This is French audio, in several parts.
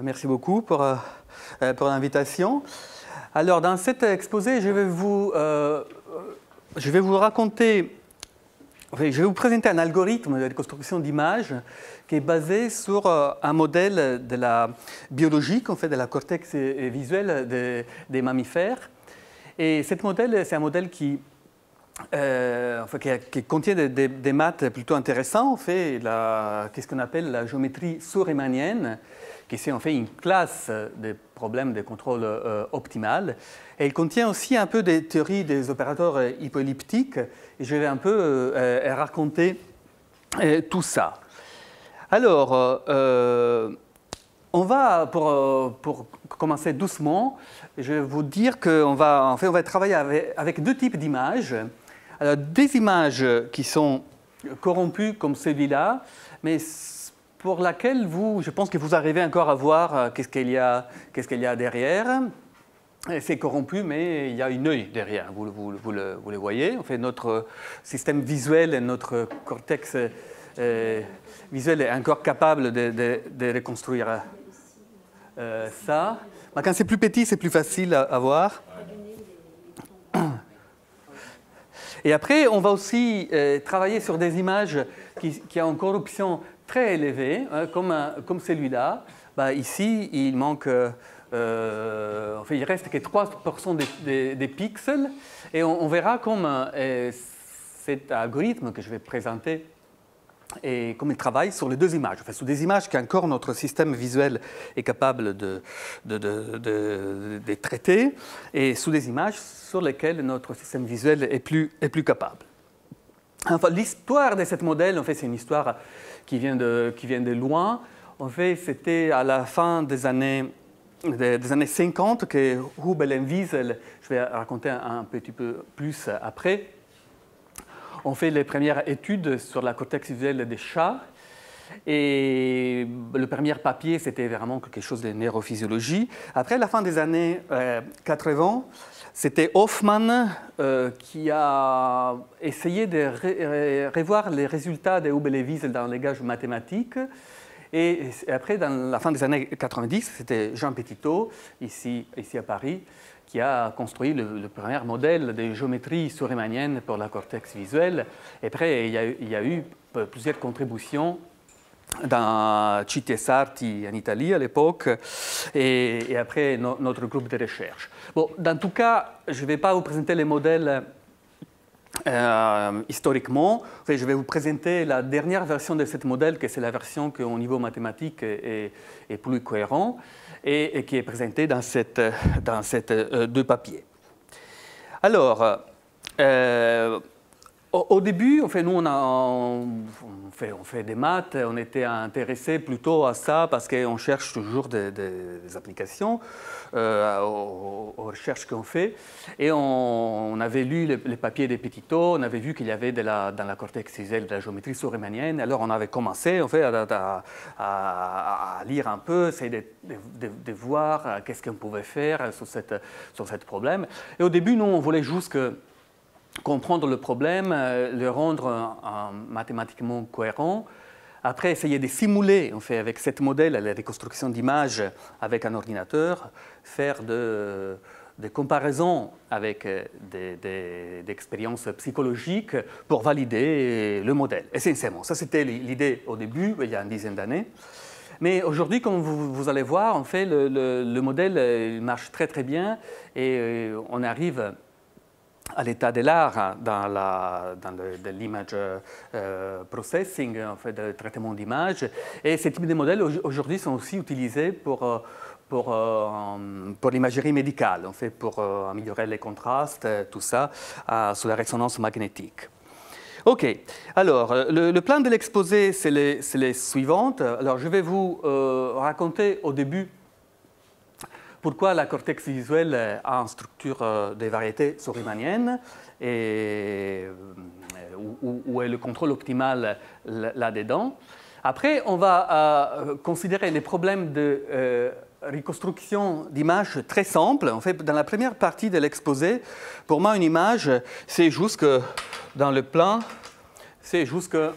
Merci beaucoup pour l'invitation. Alors, dans cet exposé, je vais vous raconter, je vais vous présenter un algorithme de reconstruction d'images qui est basé sur un modèle de la biologique, en fait, de la cortex visuel des mammifères. Et ce modèle, c'est un modèle qui contient des maths plutôt intéressants. En fait, qu'est-ce qu'on appelle la géométrie sous-riemannienne, qui est en fait une classe des problèmes de contrôle optimal. Et il contient aussi un peu des théories des opérateurs hypoelliptiques. Et je vais un peu raconter tout ça. Alors, on va, pour commencer doucement, je vais vous dire qu'on va, on va travailler avec deux types d'images. Alors, des images qui sont corrompues comme celui-là, mais pour laquelle je pense que vous arrivez encore à voir qu'est-ce qu'il y a derrière. C'est corrompu, mais il y a un œil derrière, vous le voyez. En fait, notre système visuel et notre cortex visuel est encore capable de reconstruire ça. Mais quand c'est plus petit, c'est plus facile à voir. Et après, on va aussi travailler sur des images qui ont une corruption très élevée, comme celui-là. Ici, il manque, il reste que 3% des pixels. Et on verra comment cet algorithme que je vais présenter et comme il travaille sur les deux images, sur des images qu'encore notre système visuel est capable de traiter, et sous des images sur lesquelles notre système visuel est plus capable. Enfin, l'histoire de ce modèle, en fait, c'est une histoire qui vient de loin. En fait, c'était à la fin des années 50 que Hubel et Wiesel, je vais raconter un petit peu plus après, on fait les premières études sur la cortex visuelle des chats. Et le premier papier, c'était vraiment quelque chose de neurophysiologie. Après, à la fin des années 80, c'était Hoffman qui a essayé de revoir les résultats de Hubel et Wiesel dans le langage mathématique. Et après, dans la fin des années 90, c'était Jean Petitot, ici à Paris, qui a construit le premier modèle de géométrie sous-riemannienne pour la cortex visuel. Et après, il y a eu plusieurs contributions dans Citti e Sarti en Italie à l'époque, et après notre groupe de recherche. Bon, dans tout cas, je ne vais pas vous présenter les modèles historiquement. Je vais vous présenter la dernière version de ce modèle, que c'est la version qui, au niveau mathématique, est plus cohérent, et qui est présentée dans ces deux papiers. Alors, au début, en fait, nous, on fait des maths, on était intéressés plutôt à ça parce qu'on cherche toujours des applications aux recherches qu'on fait. Et on avait lu les papiers des Petitot, on avait vu qu'il y avait dans la cortex visuelle de la géométrie sous-riemannienne. Alors on avait commencé en fait, à lire un peu, essayer de voir qu'est-ce qu'on pouvait faire sur ce problème. Et au début, nous, on voulait juste comprendre le problème, le rendre mathématiquement cohérent. Après, essayer de simuler, en fait, avec ce modèle, la reconstruction d'images avec un ordinateur, faire des comparaisons avec des expériences psychologiques pour valider le modèle, essentiellement. Ça, c'était l'idée au début, il y a une dizaine d'années. Mais aujourd'hui, comme vous allez voir, en fait, le modèle il marche très, très bien et on arrive à l'état de l'art dans l'image processing, en fait, le traitement d'image. Et ces types de modèles aujourd'hui sont aussi utilisés pour l'imagerie médicale, en fait, pour améliorer les contrastes, tout ça, sous la résonance magnétique. OK. Alors, le plan de l'exposé, c'est les suivantes. Alors, je vais vous raconter au début pourquoi la cortex visuelle a une structure de variété sous-riemannienne et où est le contrôle optimal là-dedans. Après, on va considérer les problèmes de reconstruction d'images très simples. En fait, dans la première partie de l'exposé, pour moi, une image, c'est juste que dans le plan, c'est juste que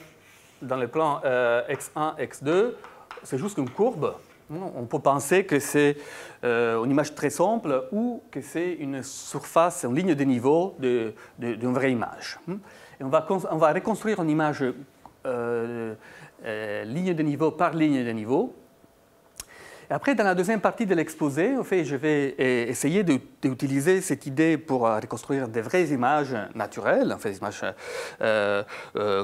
dans le plan x1, x2, c'est juste une courbe. On peut penser que c'est une image très simple ou que c'est une surface, une ligne de niveau d'une vraie image. Et on va reconstruire une image ligne de niveau par ligne de niveau. Et après, dans la deuxième partie de l'exposé, en fait, je vais essayer d'utiliser cette idée pour reconstruire des vraies images naturelles, en fait, des images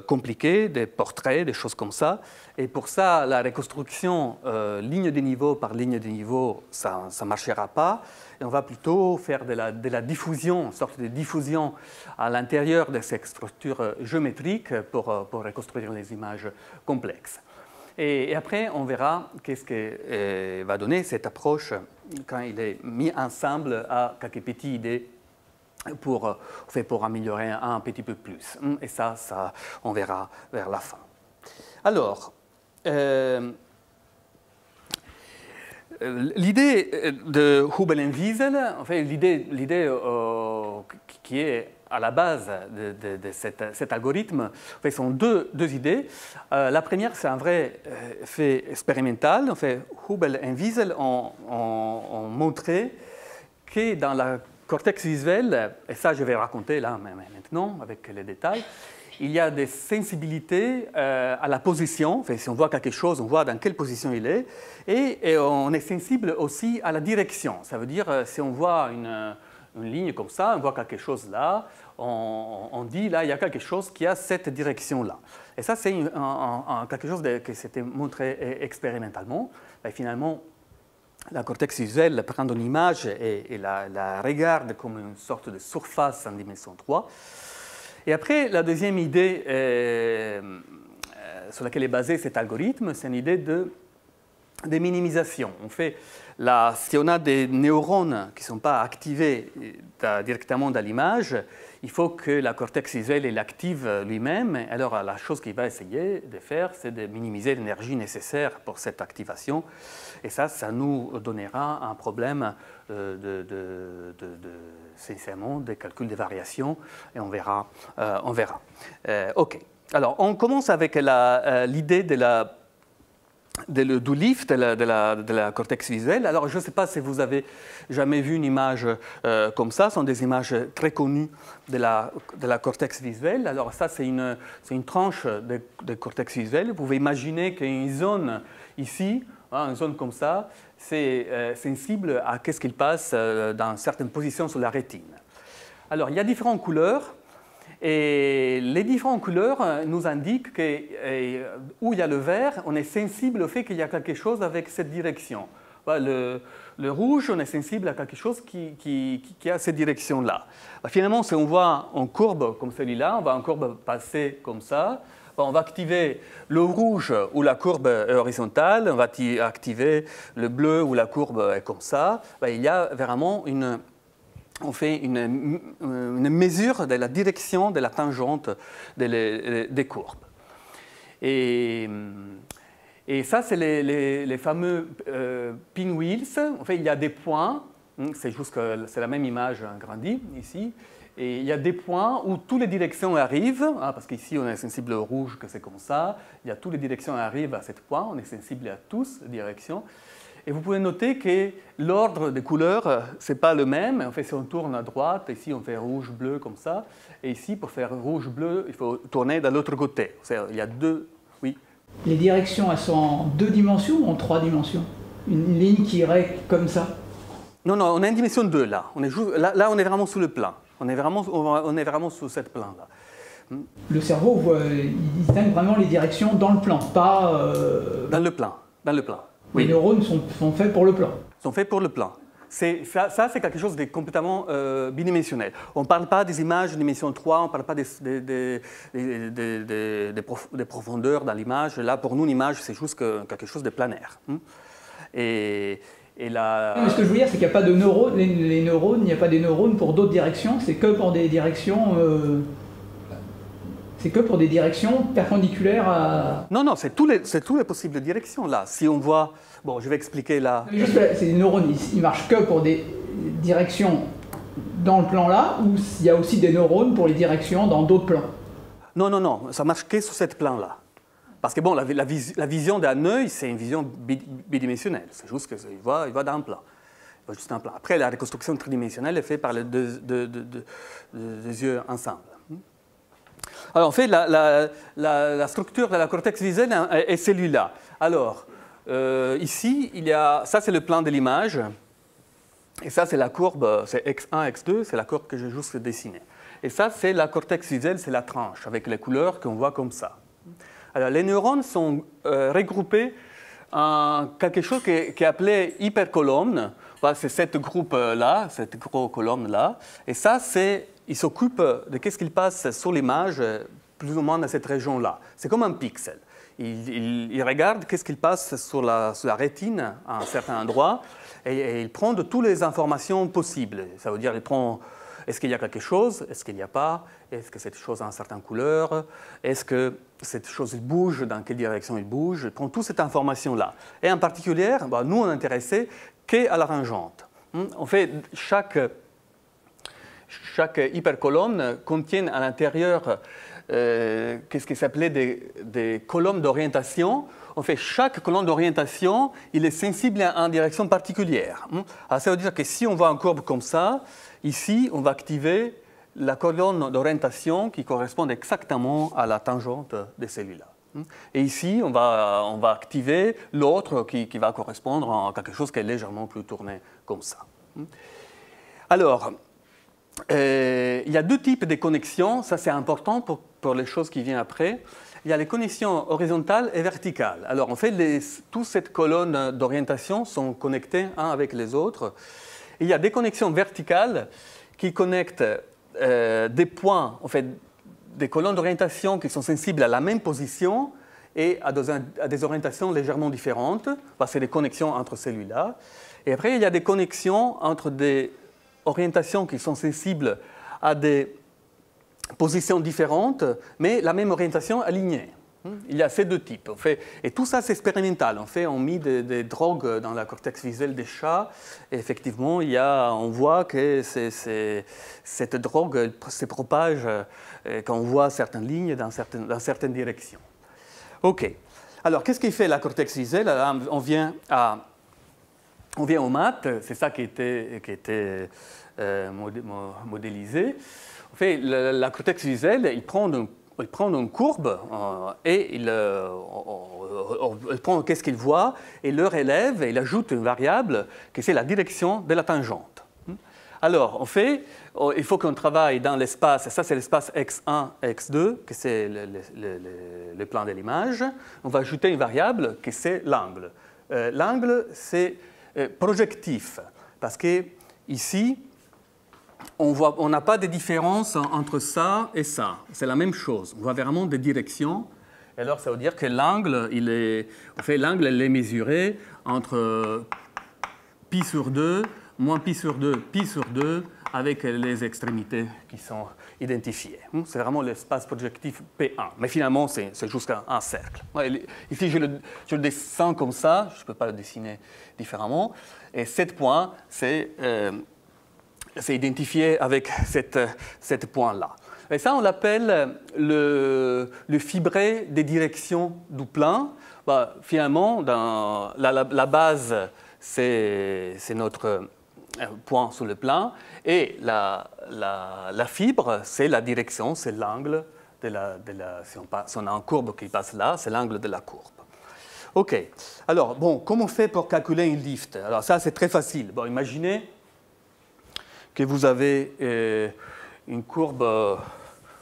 compliquées, des portraits, des choses comme ça. Et pour ça, la reconstruction ligne de niveau par ligne de niveau, ça ne marchera pas. Et on va plutôt faire de la diffusion, une sorte de diffusion à l'intérieur de ces structures géométriques pour reconstruire les images complexes. Et après, on verra qu'est-ce que va donner cette approche quand il est mis ensemble à quelques petites idées pour améliorer un petit peu plus. Et ça, on verra vers la fin. Alors, l'idée de Hubel et Wiesel, en fait, l'idée qui est à la base de cet algorithme, en fait, sont deux idées. La première, c'est un vrai fait expérimental. En fait, Hubel et Wiesel ont montré que dans la cortex visuel, et ça je vais raconter là maintenant avec les détails, il y a des sensibilités à la position. Enfin, si on voit quelque chose, on voit dans quelle position il est. Et on est sensible aussi à la direction. Ça veut dire, si on voit une ligne comme ça, on voit quelque chose là, on dit là, il y a quelque chose qui a cette direction-là. Et ça, c'est quelque chose qui s'était montré expérimentalement. Et finalement, la cortex visuelle prend une image et la regarde comme une sorte de surface en dimension 3. Et après, la deuxième idée sur laquelle est basé cet algorithme, c'est une idée de minimisation. Si on a des neurones qui ne sont pas activés directement dans l'image, il faut que la cortex visuelle l'active lui-même. Alors, la chose qu'il va essayer de faire, c'est de minimiser l'énergie nécessaire pour cette activation. Et ça nous donnera un problème sincèrement, des calculs de variations, et on verra. OK. Alors, on commence avec l'idée du lift de la cortex visuelle. Alors, je ne sais pas si vous avez jamais vu une image comme ça. Ce sont des images très connues de la cortex visuelle. Alors, ça, c'est une tranche de cortex visuel. Vous pouvez imaginer qu'une zone ici, une zone comme ça, c'est sensible à ce qu'il passe dans certaines positions sur la rétine. Alors, il y a différentes couleurs. Et les différentes couleurs nous indiquent où il y a le vert, on est sensible au fait qu'il y a quelque chose avec cette direction. Le rouge, on est sensible à quelque chose qui a cette direction-là. Finalement, si on voit une courbe comme celui-là, on va une courbe passer comme ça. On va activer le rouge où la courbe est horizontale, on va activer le bleu où la courbe est comme ça. Il y a vraiment on fait une mesure de la direction de la tangente des courbes. Et ça, c'est les fameux pinwheels. En fait, il y a des points, c'est juste que c'est la même image agrandie ici. Et il y a des points où toutes les directions arrivent, parce qu'ici on est sensible au rouge, que c'est comme ça. Il y a toutes les directions arrivent à ce point, on est sensible à tous les directions. Et vous pouvez noter que l'ordre des couleurs, ce n'est pas le même. En fait, si on tourne à droite, ici on fait rouge, bleu, comme ça. Et ici, pour faire rouge, bleu, il faut tourner de l'autre côté. Il y a deux, oui. Les directions, elles sont en 2 dimensions ou en 3 dimensions? Une ligne qui irait comme ça? Non, on a une dimension 2 là. Là, on est vraiment sous le plan. On est vraiment sur cette plan-là. Le cerveau, il distingue vraiment les directions dans le plan, pas... Dans le plan. Oui. Les neurones sont faits pour le plan. Sont faits pour le plan. Ça, c'est quelque chose de complètement bidimensionnel. On ne parle pas des images de dimension 3, on ne parle pas des profondeurs dans l'image. Là, pour nous, l'image, c'est juste quelque chose de planaire. Mais ce que je veux dire, c'est qu'il n'y a pas de neurones. Les neurones, il n'y a pas des neurones pour d'autres directions. C'est que pour des directions... C'est que pour des directions perpendiculaires à... Non, c'est toutes les possibles directions, là. Si on voit... Bon, je vais expliquer là. C'est des neurones, ils marchent que pour des directions dans le plan là, ou il y a aussi des neurones pour les directions dans d'autres plans? Non, ça marche que sur cette plan-là. Parce que bon, la vision d'un œil, c'est une vision bidimensionnelle. C'est juste qu'il voit d'un plan. Il voit juste un plan. Après, la reconstruction tridimensionnelle est faite par les deux yeux ensemble. Alors, en fait, la structure de la cortex visuel est celui-là. Alors, ici, ça c'est le plan de l'image. Et ça, c'est la courbe, c'est X1, X2, c'est la courbe que j'ai juste dessinée. Et ça, c'est la cortex visuel, c'est la tranche, avec les couleurs qu'on voit comme ça. Alors, les neurones sont regroupés en quelque chose qui est appelé hypercolonne. Voilà, c'est cette groupe-là, cette grosse colonne-là. Et ça, il s'occupe de ce qu'il passe sur l'image, plus ou moins dans cette région-là. C'est comme un pixel. Il regarde ce qu'il passe sur la rétine à un certain endroit et il prend de toutes les informations possibles. Ça veut dire qu'il prend est-ce qu'il y a quelque chose, est-ce qu'il n'y a pas, est-ce que cette chose a une certaine couleur, est-ce que cette chose bouge, dans quelle direction il bouge. Il prend toute cette information-là. Et en particulier, nous, on est intéressés qu'à la rangeante. En fait, chaque hypercolonne contient à l'intérieur qu'est-ce qui s'appelait des colonnes d'orientation. En fait, chaque colonne d'orientation, il est sensible à une direction particulière. Alors, ça veut dire que si on voit une courbe comme ça, ici, on va activer la colonne d'orientation qui correspond exactement à la tangente de celui-là. Et ici, on va activer l'autre qui va correspondre à quelque chose qui est légèrement plus tourné comme ça. Alors, il y a deux types de connexions, ça c'est important pour les choses qui viennent après. Il y a les connexions horizontales et verticales. Alors en fait, toutes ces colonnes d'orientation sont connectées un avec les autres. Et il y a des connexions verticales qui connectent des points, en fait, des colonnes d'orientation qui sont sensibles à la même position et à des orientations légèrement différentes. C'est des connexions entre celui-là. Et après, il y a des connexions entre des orientations qui sont sensibles à des positions différentes, mais la même orientation alignée. Il y a ces deux types. Et tout ça, c'est expérimental. On met des drogues dans la cortex visuel des chats. Et effectivement, on voit que cette drogue se propage quand on voit certaines lignes dans certaines directions. OK. Alors, qu'est-ce qui fait la cortex visuel? Alors, on vient aux maths. C'est ça qui était modélisé. En fait, la cortex visuel, il prend une courbe et il prend qu'est-ce qu'il voit et le relève et il ajoute une variable qui c'est la direction de la tangente. Alors, en fait, il faut qu'on travaille dans l'espace, ça c'est l'espace x1, x2, que c'est le plan de l'image. On va ajouter une variable qui c'est l'angle. L'angle, c'est projectif, parce que ici, on n'a pas de différence entre ça et ça. C'est la même chose. On voit vraiment des directions. Et alors, ça veut dire que l'angle, l'angle est mesuré entre pi sur 2, moins pi sur 2, pi sur 2, avec les extrémités qui sont identifiées. C'est vraiment l'espace projectif P1. Mais finalement, c'est juste un cercle. Ici, je le descends comme ça. Je ne peux pas le dessiner différemment. Et 7 points, c'est identifié avec cette point-là. Et ça, on l'appelle le fibré des directions du plan. Finalement, la base, c'est notre point sur le plan. Et la fibre, c'est la direction, c'est l'angle si on a une courbe qui passe là, c'est l'angle de la courbe. OK. Alors, comment on fait pour calculer une lift? Alors, ça, c'est très facile. Imaginez que vous avez une courbe, on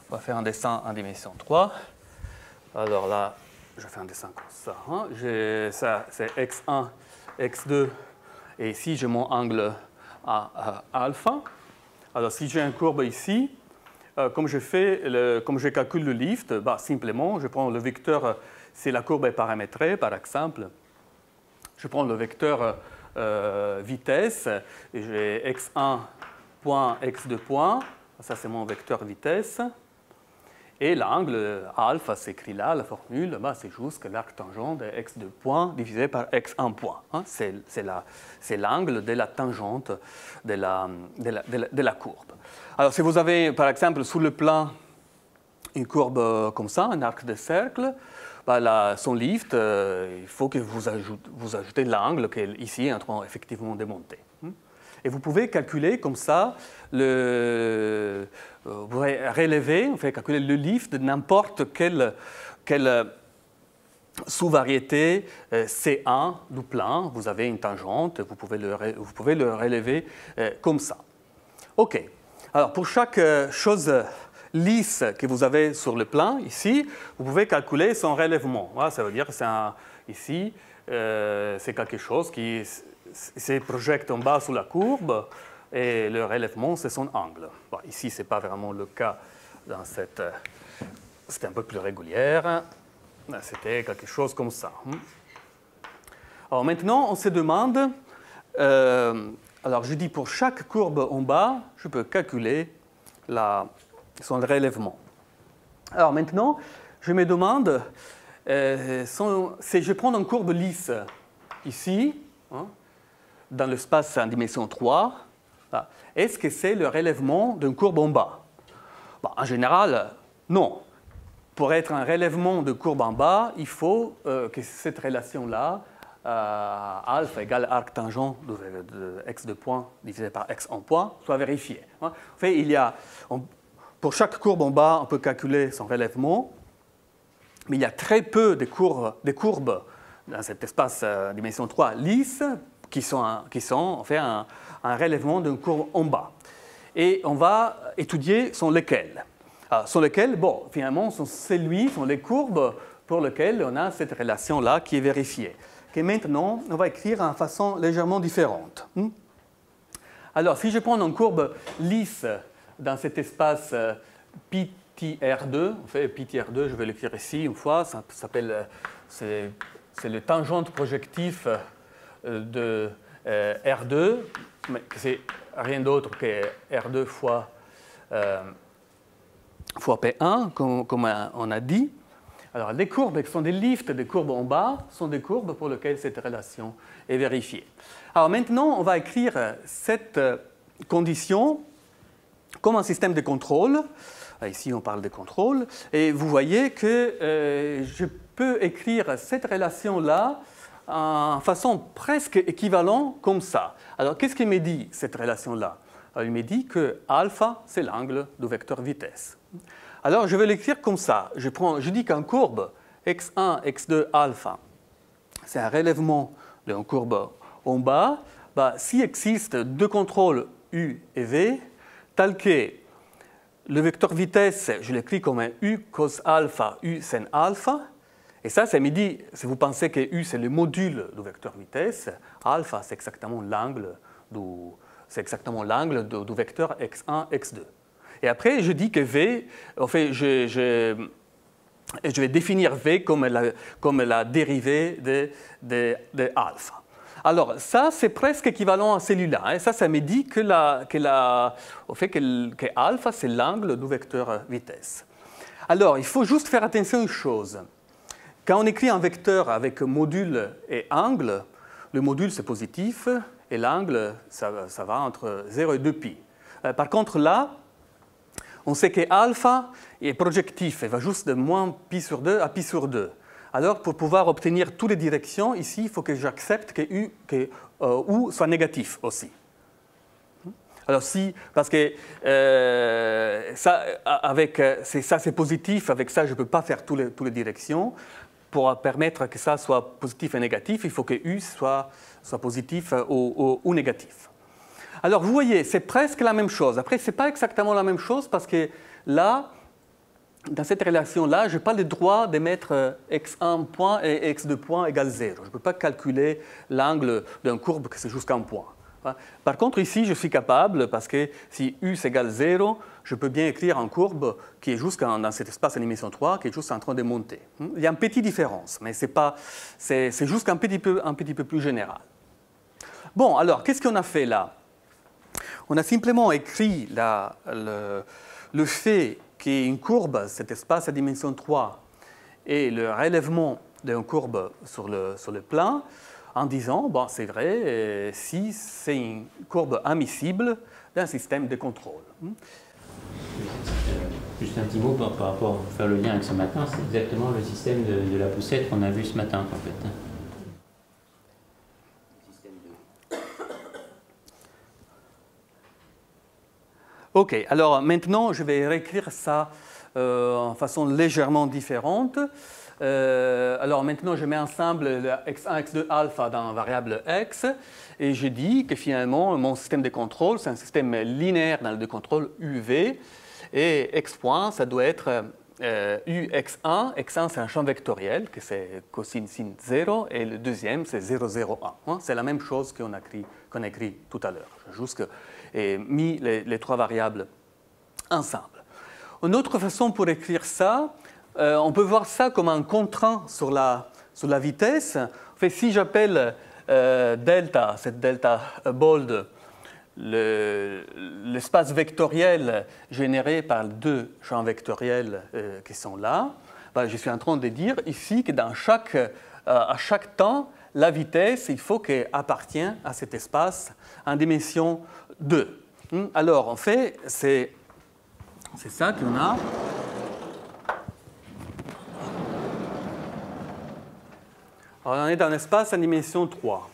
va faire un dessin en dimension 3. Alors là, je fais un dessin comme ça. Ça, c'est x1, x2, et ici, j'ai mon angle à alpha. Alors, si j'ai une courbe ici, comme je calcule le lift, simplement, je prends le vecteur, si la courbe est paramétrée, par exemple, je prends le vecteur vitesse, et j'ai x1 point x2 point, ça c'est mon vecteur vitesse, et l'angle alpha s'écrit là, la formule, c'est juste que l'arc tangent de x2 point divisé par x1 point. C'est l'angle de la tangente de la courbe. Alors si vous avez par exemple sur le plan une courbe comme ça, un arc de cercle, son lift, il faut que vous ajoutez l'angle qui est ici en train effectivement de monter. Et vous pouvez calculer comme ça, vous pouvez relever, on fait calculer le lift de n'importe quelle sous-variété C1 du plan. Vous avez une tangente, vous pouvez le relever comme ça. OK. Alors, pour chaque chose lisse que vous avez sur le plan, ici, vous pouvez calculer son relèvement. Voilà, ça veut dire que ici, c'est quelque chose qui se projette en bas sous la courbe, et le relèvement, c'est son angle. Bon, ici, ce n'est pas vraiment le cas dans cette... C'était un peu plus régulière. C'était quelque chose comme ça. Alors maintenant, on se demande... alors, je dis pour chaque courbe en bas, je peux calculer son relèvement. Alors maintenant, je me demande, si je prends une courbe lisse ici, dans l'espace en dimension 3, est-ce que c'est le relèvement d'une courbe en bas? En général, non. Pour être un relèvement de courbe en bas, il faut que cette relation-là, alpha égale arc tangent de x de point divisé par x en point, soit vérifiée. En fait, pour chaque courbe en bas, on peut calculer son relèvement, mais il y a très peu de courbes dans cet espace dimension 3 lisse qui sont en fait un relèvement d'une courbe en bas. Et on va étudier sont lesquelles. Sont lesquelles, bon, finalement, sont les courbes pour lesquelles on a cette relation-là qui est vérifiée. Que maintenant, on va écrire en façon légèrement différente. Alors, si je prends une courbe lisse dans cet espace πtr2, en fait, πtr2, je vais l'écrire ici une fois, ça s'appelle, c'est le tangente projectif de R2, mais c'est rien d'autre que R2 fois P1, comme on a dit. Alors, les courbes qui sont des lifts des courbes en bas sont des courbes pour lesquelles cette relation est vérifiée. Alors maintenant, on va écrire cette condition comme un système de contrôle. Ici, on parle de contrôle. Et vous voyez que je peux écrire cette relation-là en façon presque équivalente comme ça. Alors, qu'est-ce qu'il me dit, cette relation-là? Il me dit que alpha, c'est l'angle du vecteur vitesse. Alors, je vais l'écrire comme ça. Je dis qu'une courbe x1, x2, alpha, c'est un relèvement d'une courbe en bas. S'il existe deux contrôles u et v, tel que le vecteur vitesse, je l'écris comme un u cos alpha, u sin alpha. Et ça me dit, si vous pensez que u c'est le module du vecteur vitesse, alpha c'est exactement l'angle du vecteur x1, x2. Et après, je dis que v, en fait, je vais définir v comme la dérivée de alpha. Alors, ça, c'est presque équivalent à celui-là. Ça me dit que alpha, c'est l'angle du vecteur vitesse. Alors, il faut juste faire attention à une chose. Quand on écrit un vecteur avec module et angle, le module, c'est positif, et l'angle, ça va entre 0 et 2π. Par contre, là, on sait que alpha est projectif, il va juste de moins π sur 2 à π sur 2. Alors, pour pouvoir obtenir toutes les directions, ici, il faut que j'accepte que u soit négatif aussi. Alors, parce que ça c'est positif, avec ça, je ne peux pas faire toutes les directions. Pour permettre que ça soit positif et négatif, il faut que u soit positif ou négatif. Alors, vous voyez, c'est presque la même chose. Après, ce n'est pas exactement la même chose parce que là, dans cette relation-là, je n'ai pas le droit de mettre x1 point et x2 point égale 0. Je ne peux pas calculer l'angle d'une courbe que c'est jusqu'à un point. Par contre, ici, je suis capable, parce que si u égale 0, je peux bien écrire une courbe qui est juste dans cet espace en dimension 3, qui est juste en train de monter. Il y a une petite différence, mais c'est juste un petit peu plus général. Bon, alors, qu'est-ce qu'on a fait là? On a simplement écrit le fait qu'une courbe, cet espace à dimension 3, et le relèvement d'une courbe sur le plan, en disant, bon, c'est vrai, si c'est une courbe admissible d'un système de contrôle. Juste un petit mot par rapport à faire le lien avec ce matin, c'est exactement le système de la poussette qu'on a vu ce matin en fait. Ok, alors maintenant je vais réécrire ça en façon légèrement différente. Alors maintenant je mets ensemble le x1, x2 alpha dans la variable x et je dis que finalement mon système de contrôle c'est un système linéaire dans le de contrôle UV et x point ça doit être UX1. X1 c'est un champ vectoriel que c'est cosine sin 0 et le deuxième c'est 0, 0, 1. C'est la même chose qu'on a écrit tout à l'heure. J'ai juste mis les trois variables ensemble. Une autre façon pour écrire ça, on peut voir ça comme un contraint sur la vitesse. En fait, si j'appelle delta, cette delta bold, l'espace vectoriel généré par deux champs vectoriels qui sont là, ben, je suis en train de dire ici que à chaque temps, la vitesse, il faut qu'elle appartienne à cet espace en dimension 2. Alors, en fait, c'est ça qu'on a. Alors, on est dans l'espace en dimension 3.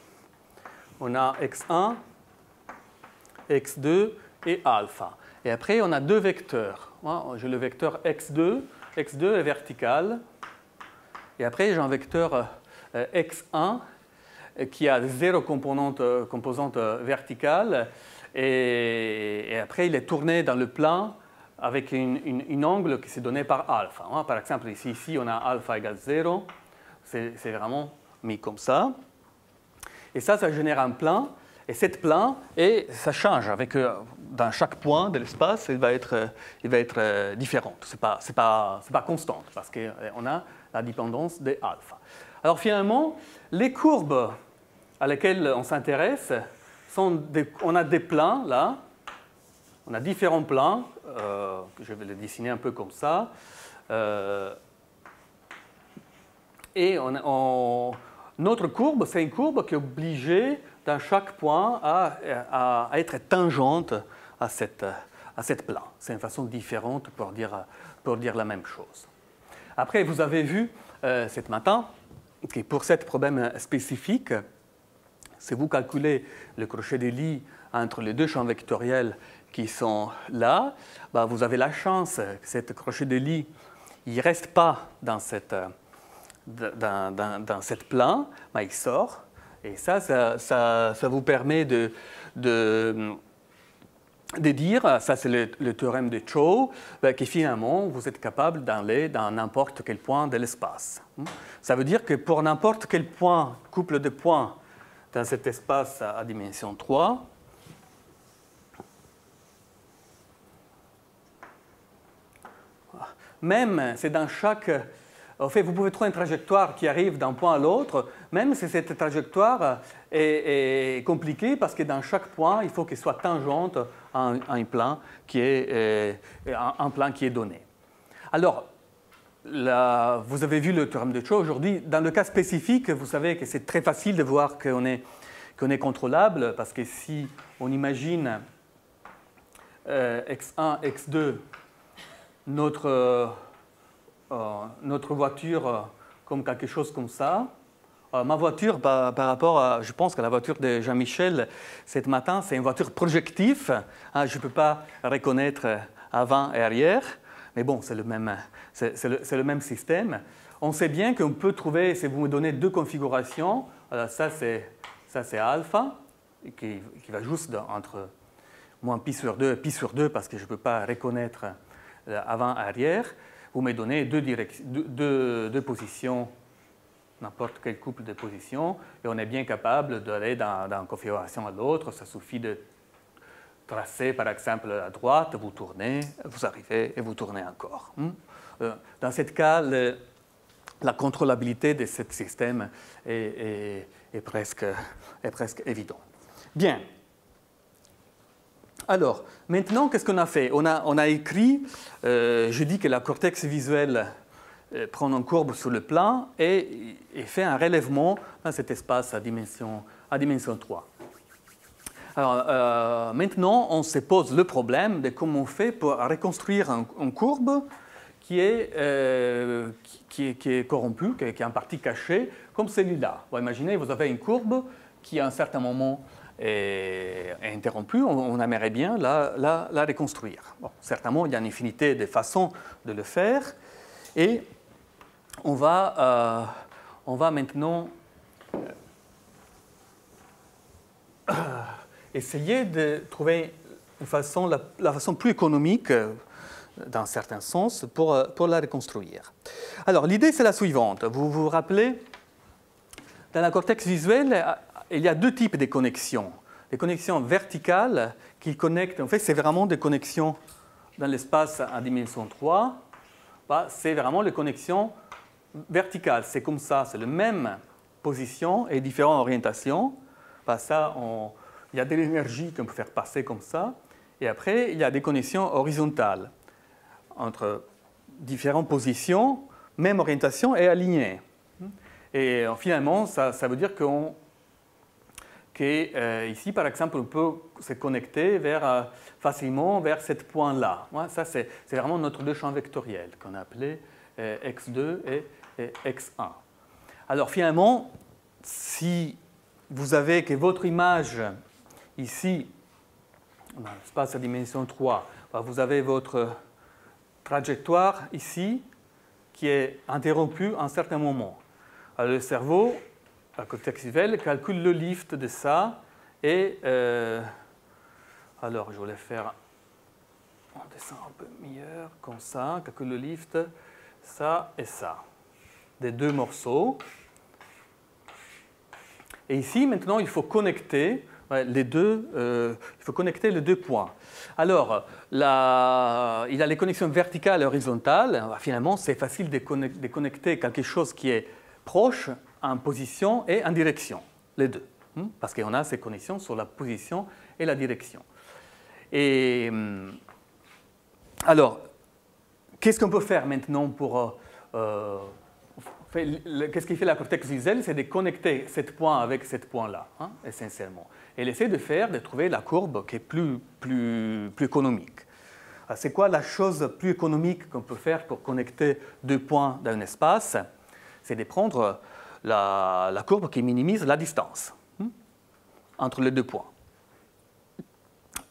On a x1, x2 et alpha. Et après, on a deux vecteurs. J'ai le vecteur x2. x2 est vertical. Et après, j'ai un vecteur x1 qui a 0 composante verticale. Et après, il est tourné dans le plan avec une angle qui s'est donné par alpha. Par exemple, ici, on a alpha égale 0. C'est vraiment mis comme ça. Et ça génère un plan. Et cette plan, ça change. Dans chaque point de l'espace, il va être différent. Ce n'est pas constant parce qu'on a la dépendance de alpha. Alors finalement, les courbes à lesquelles on s'intéresse, on a des plans là. On a différents plans. Je vais les dessiner un peu comme ça. Et notre courbe, c'est une courbe qui est obligée dans chaque point à être tangente à cette plan. C'est une façon différente pour dire la même chose. Après, vous avez vu ce matin que pour ce problème spécifique, si vous calculez le crochet de Lie entre les deux champs vectoriels qui sont là, bah vous avez la chance que ce crochet de Lie ne reste pas dans cette plan, mais il sort. Et ça vous permet de dire, ça c'est le théorème de Chow, que finalement vous êtes capable d'aller dans n'importe quel point de l'espace. Ça veut dire que pour n'importe quel point, couple de points dans cet espace à dimension 3, même c'est dans chaque... En fait, vous pouvez trouver une trajectoire qui arrive d'un point à l'autre, même si cette trajectoire est compliquée, parce que dans chaque point, il faut qu'elle soit tangente à un plan qui est donné. Alors, là, vous avez vu le théorème de Chow aujourd'hui. Dans le cas spécifique, vous savez que c'est très facile de voir qu'on est contrôlable, parce que si on imagine x1, x2, notre voiture comme quelque chose comme ça. Ma voiture, par rapport à, je pense que la voiture de Jean-Michel, ce matin, c'est une voiture projective. Je ne peux pas reconnaître avant et arrière, mais bon, c'est le même système. On sait bien qu'on peut trouver, si vous me donnez deux configurations, ça c'est alpha, qui va juste entre moins pi sur 2 et pi sur 2, parce que je ne peux pas reconnaître avant et arrière. Vous me donnez deux positions, n'importe quel couple de positions, et on est bien capable d'aller d'une configuration à l'autre. Ça suffit de tracer, par exemple, à droite, vous tournez, vous arrivez et vous tournez encore. Dans ce cas, la contrôlabilité de ce système est presque évidente. Bien. Alors, maintenant, qu'est-ce qu'on a fait? On a écrit, je dis que la cortex visuel prend une courbe sur le plan et fait un relèvement dans cet espace à dimension 3. Alors, maintenant, on se pose le problème de comment on fait pour reconstruire une courbe qui est corrompue, qui est en partie cachée, comme celui-là. Vous imaginez, vous avez une courbe qui, à un certain moment, est interrompue. On aimerait bien la reconstruire. Bon, certainement, il y a une infinité de façons de le faire. Et on va maintenant essayer de trouver la façon plus économique, dans un certain sens, pour la reconstruire. Alors, l'idée, c'est la suivante. Vous vous rappelez, dans le cortex visuel, il y a deux types de connexions. Les connexions verticales qui connectent, en fait, c'est vraiment des connexions dans l'espace en dimension 3. C'est vraiment les connexions verticales. C'est comme ça, c'est la même position et différentes orientations. Ça, il y a de l'énergie qu'on peut faire passer comme ça. Et après, il y a des connexions horizontales entre différentes positions, même orientation et alignées. Et finalement, ça veut dire qu'ici, par exemple, on peut se connecter facilement vers ce point-là. Ça, c'est vraiment notre deux champs vectoriels qu'on a appelés x2 et x1. Alors finalement, si vous avez que votre image ici, dans l'espace à dimension 3, vous avez votre trajectoire ici qui est interrompue à un certain moment. Alors, le cerveau, le cortex visuel, calcule le lift de ça et alors je voulais faire un dessin un peu meilleur, comme ça, calcule le lift, ça et ça, des deux morceaux. Et ici, maintenant, il faut connecter les deux points. Alors, il y a les connexions verticales et horizontales. Finalement, c'est facile de connecter quelque chose qui est proche en position et en direction, les deux. Parce qu'on a ces connexions sur la position et la direction. Et alors, qu'est-ce qu'on peut faire maintenant pour... Qu'est-ce qui fait la cortex visuel? C'est de connecter ce point avec ce point-là, essentiellement. Et l'essayer de trouver la courbe qui est plus économique. C'est quoi la chose plus économique qu'on peut faire pour connecter deux points dans un espace? C'est de prendre la courbe qui minimise la distance entre les deux points.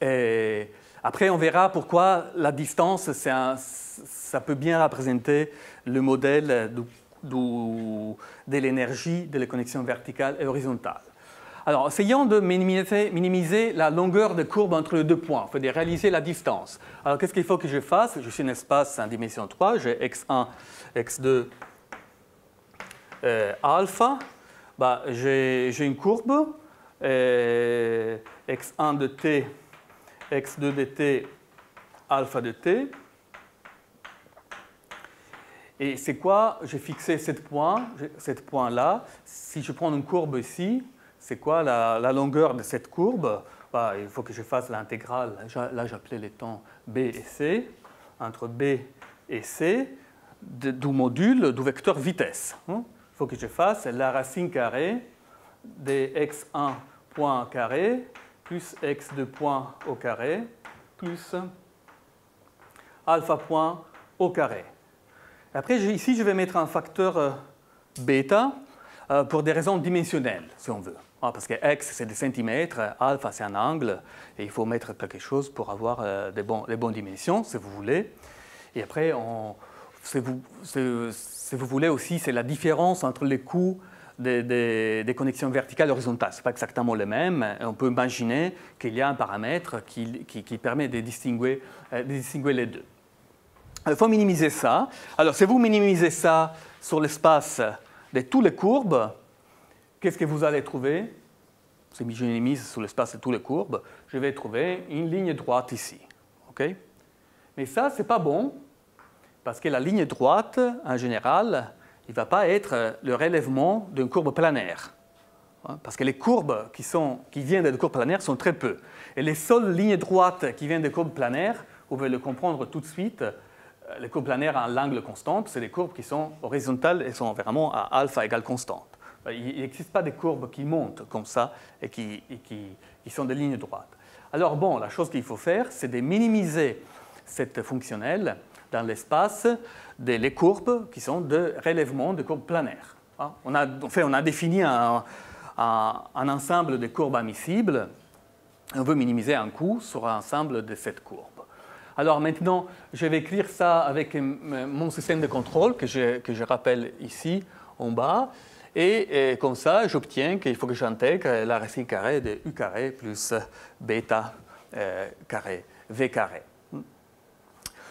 Et après, on verra pourquoi la distance, ça peut bien représenter le modèle de l'énergie de la connexion verticale et horizontale. Alors, essayons de minimiser la longueur de courbe entre les deux points, de réaliser la distance. Alors, qu'est-ce qu'il faut que je fasse? Je suis un espace en dimension 3, j'ai x1, x2, alpha. J'ai une courbe, x1 de t, x2 de t, alpha de t. Et c'est quoi? J'ai fixé ce point-là. Si je prends une courbe ici, c'est quoi la longueur de cette courbe? Il faut que je fasse l'intégrale. Là, j'appelais les temps B et C. Entre B et C, du module du vecteur vitesse. Il faut que je fasse la racine carrée de x1 point carré plus x2 point au carré plus alpha point au carré. Après, ici, je vais mettre un facteur bêta pour des raisons dimensionnelles, si on veut. Parce que x, c'est des centimètres, alpha, c'est un angle, et il faut mettre quelque chose pour avoir les bonnes dimensions, si vous voulez. Et après, si vous voulez aussi, c'est la différence entre les coûts des connexions verticales et horizontales. Ce n'est pas exactement le même. On peut imaginer qu'il y a un paramètre qui permet de distinguer les deux. Il faut minimiser ça. Alors, si vous minimisez ça sur l'espace de toutes les courbes, qu'est-ce que vous allez trouver? Si je minimise sur l'espace de toutes les courbes, je vais trouver une ligne droite ici. Okay? Mais ça, ce n'est pas bon, parce que la ligne droite, en général, il ne va pas être le relèvement d'une courbe planaire. Parce que les courbes qui viennent de courbes planaires sont très peu. Et les seules lignes droites qui viennent de courbes planaires, vous pouvez le comprendre tout de suite, les courbes planaires à l'angle constant, c'est des courbes qui sont horizontales et sont vraiment à alpha égale constante. Il n'existe pas des courbes qui montent comme ça et qui sont des lignes droites. Alors bon, la chose qu'il faut faire, c'est de minimiser cette fonctionnelle dans l'espace les courbes qui sont de relèvement de courbes planaires. On a défini un ensemble de courbes admissibles. On veut minimiser un coût sur l'ensemble de cette courbe. Alors maintenant, je vais écrire ça avec mon système de contrôle que je rappelle ici en bas. Et comme ça, j'obtiens qu'il faut que j'intègre la racine carrée de u carré plus bêta carré v carré.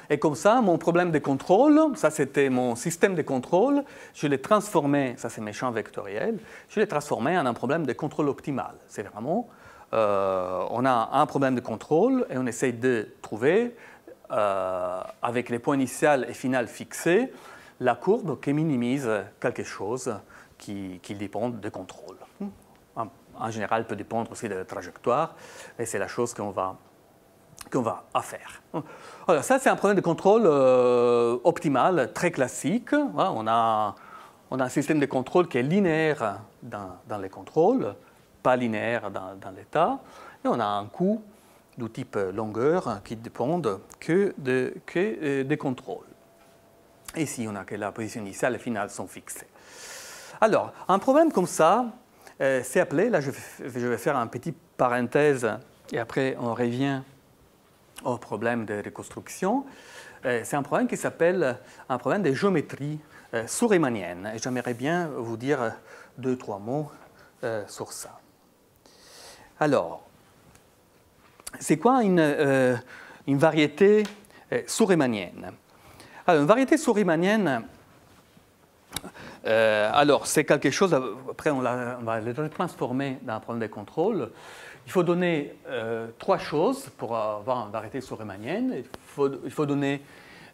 Et comme ça, mon problème de contrôle, ça c'était mon système de contrôle, je l'ai transformé, ça c'est mes champs vectoriels, je l'ai transformé en un problème de contrôle optimal. C'est vraiment, on a un problème de contrôle et on essaye de trouver, avec les points initial et final fixés, la courbe qui minimise quelque chose qui dépend de contrôle. En général, peut dépendre aussi de la trajectoire, et c'est la chose qu'on va faire. Alors, ça, c'est un problème de contrôle optimal, très classique. On a un système de contrôle qui est linéaire dans les contrôles, pas linéaire dans l'état, et on a un coût du type longueur qui ne dépend que des contrôles. Ici, on a que la position initiale et finale sont fixées. Alors, un problème comme ça, c'est appelé, là je vais faire une petite parenthèse et après on revient au problème de reconstruction. C'est un problème qui s'appelle un problème de géométrie sous-riemannienne. Et j'aimerais bien vous dire 2-3 mots sur ça. Alors, c'est quoi une variété sous-riemannienne? Alors, une variété sous-riemannienne, alors c'est quelque chose, après on va le transformer dans un problème de contrôle. Il faut donner 3 choses pour avoir une variété sous-riemannienne. Il faut donner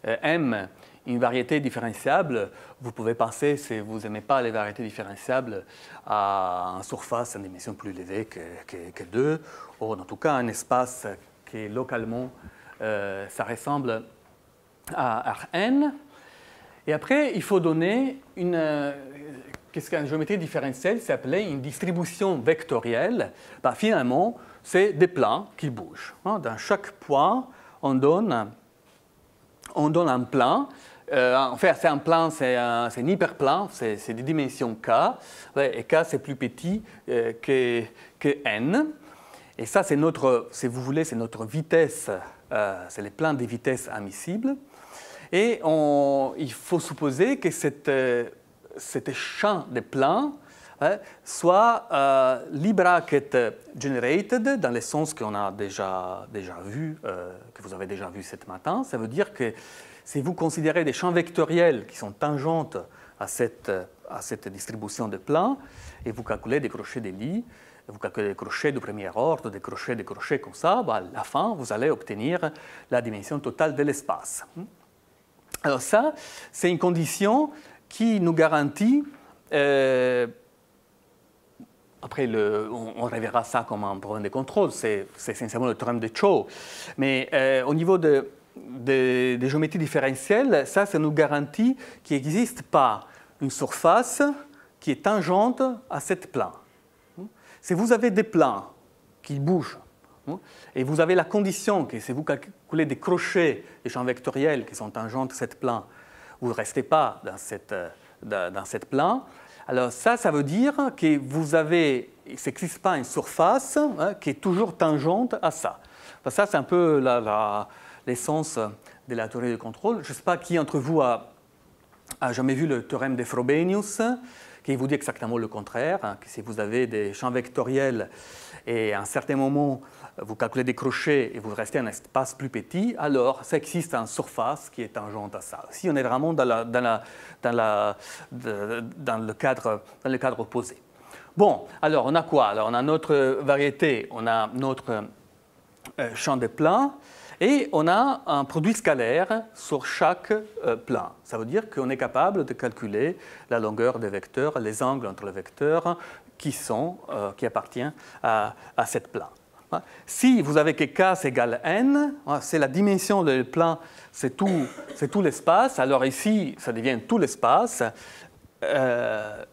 M, une variété différenciable. Vous pouvez penser, si vous n'aimez pas les variétés différenciables, à une surface en dimension plus élevée que 2, ou en tout cas un espace qui localement, ça ressemble à Rn. Et après, il faut donner qu'est-ce qu'une géométrie différentielle? C'est appelé une distribution vectorielle. Ben, finalement, c'est des plans qui bougent. Dans chaque point, on donne un plan. En fait, c'est un plan, c'est un hyperplan, c'est des dimensions k. Et k, c'est plus petit que n. Et ça, c'est notre, si vous voulez, c'est notre vitesse. C'est les plans des vitesses admissibles. Et il faut supposer que cet champ de plans soit Lie-bracket generated, dans le sens qu'on a déjà vu, que vous avez déjà vu ce matin. Ça veut dire que si vous considérez des champs vectoriels qui sont tangentes à cette distribution de plans, et vous calculez des crochets des lits, vous calculez des crochets du premier ordre, des crochets comme ça, à la fin, vous allez obtenir la dimension totale de l'espace. Alors ça, c'est une condition qui nous garantit, après on reverra ça comme un problème de contrôle, c'est essentiellement le théorème de Chow, mais au niveau des géométries différentielles, ça nous garantit qu'il n'existe pas une surface qui est tangente à cette plan. Si vous avez des plans qui bougent, et vous avez la condition que si vous calculez des crochets, des champs vectoriels qui sont tangentes à cette plan, vous ne restez pas dans cette plan. Alors ça veut dire que vous avez, il n'existe pas une surface qui est toujours tangente à ça. Ça, c'est un peu l'essence de la théorie du contrôle. Je ne sais pas qui d'entre vous a jamais vu le théorème de Frobenius, qui vous dit exactement le contraire, que si vous avez des champs vectoriels et à un certain moment, vous calculez des crochets et vous restez un espace plus petit, alors ça existe une surface qui est tangente à ça. Si on est vraiment dans le cadre opposé. Bon, alors on a quoi? Alors on a notre variété, on a notre champ de plans et on a un produit scalaire sur chaque plan. Ça veut dire qu'on est capable de calculer la longueur des vecteurs, les angles entre les vecteurs qui appartiennent à cette plan. Si vous avez que k égale n, c'est la dimension du plan, c'est tout l'espace. Alors ici, ça devient tout l'espace.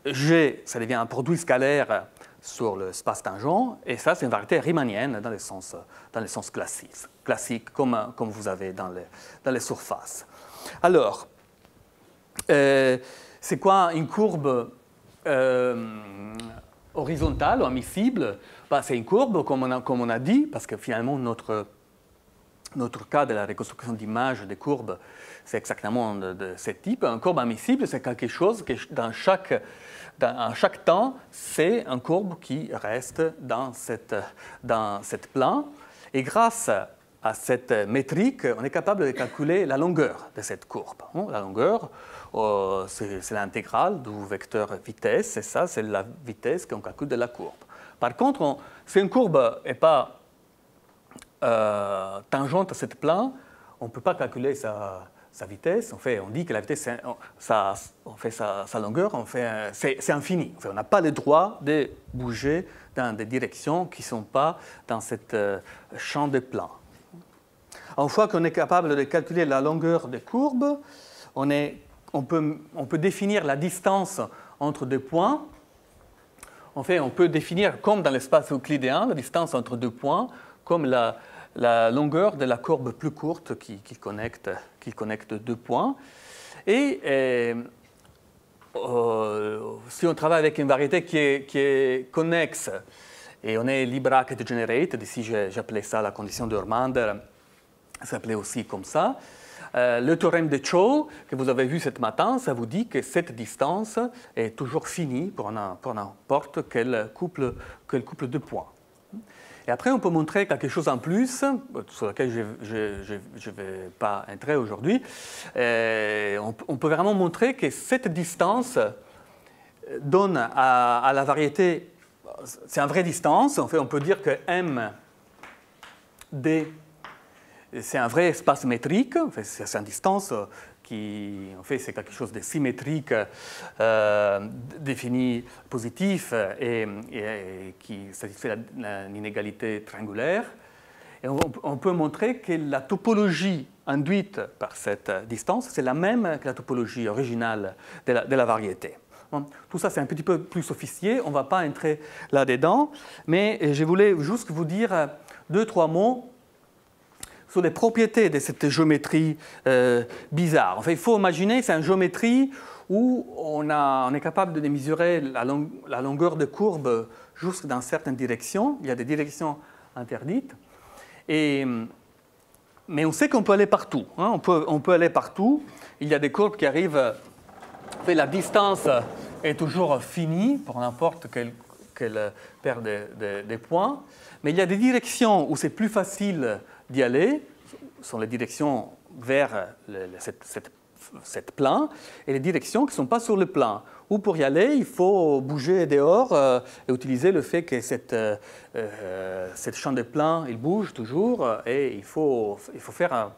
G, ça devient un produit scalaire sur l'espace tangent, et ça, c'est une variété riemannienne dans le sens classique comme vous avez dans les surfaces. Alors, c'est quoi une courbe horizontale ou admissible? Ben, c'est une courbe, comme on a dit, parce que finalement, notre cas de la reconstruction d'image des courbes, c'est exactement de ce type. Une courbe admissible, c'est quelque chose que à chaque temps, c'est une courbe qui reste dans cette plan. Et grâce à cette métrique, on est capable de calculer la longueur de cette courbe. La longueur, c'est l'intégrale du vecteur vitesse, et ça, c'est la vitesse qu'on calcule de la courbe. Par contre, si une courbe n'est pas tangente à cette plan, on ne peut pas calculer sa vitesse. On dit que la vitesse, sa longueur, c'est infini. On n'a pas le droit de bouger dans des directions qui ne sont pas dans ce champ de plan. Une fois qu'on est capable de calculer la longueur des courbes, on peut définir la distance entre deux points. On peut définir, comme dans l'espace euclidéen, la distance entre deux points comme la longueur de la courbe plus courte qui connecte deux points. Et si on travaille avec une variété qui est connexe, et on est Lie-Bracket generated, ici j'appelais ça la condition de Hörmander, ça s'appelait aussi comme ça. Le théorème de Chow, que vous avez vu ce matin, ça vous dit que cette distance est toujours finie pour n'importe quel couple de points. Et après, on peut montrer quelque chose en plus, sur lequel je ne vais pas entrer aujourd'hui. On peut vraiment montrer que cette distance donne à la variété, c'est une vraie distance. En fait, on peut dire que MD, c'est un vrai espace métrique. C'est une distance qui, en fait, c'est quelque chose de symétrique, défini positif et qui satisfait l'inégalité triangulaire. Et on peut montrer que la topologie induite par cette distance, c'est la même que la topologie originale de la variété. Tout ça, c'est un petit peu plus sophistiqué. On ne va pas entrer là-dedans, mais je voulais juste vous dire 2-3 mots sur les propriétés de cette géométrie bizarre. En fait, il faut imaginer que c'est une géométrie où on est capable de mesurer la longueur de courbe juste dans certaines directions. Il y a des directions interdites. Mais on sait qu'on peut aller partout. On peut aller partout. Il y a des courbes qui arrivent. En fait, la distance est toujours finie pour n'importe quelle paire de points. Mais il y a des directions où c'est plus facile d'y aller, sont les directions vers cette plan, et les directions qui ne sont pas sur le plan. Ou pour y aller, il faut bouger dehors et utiliser le fait que cette champ de plan, il bouge toujours, et il faut faire un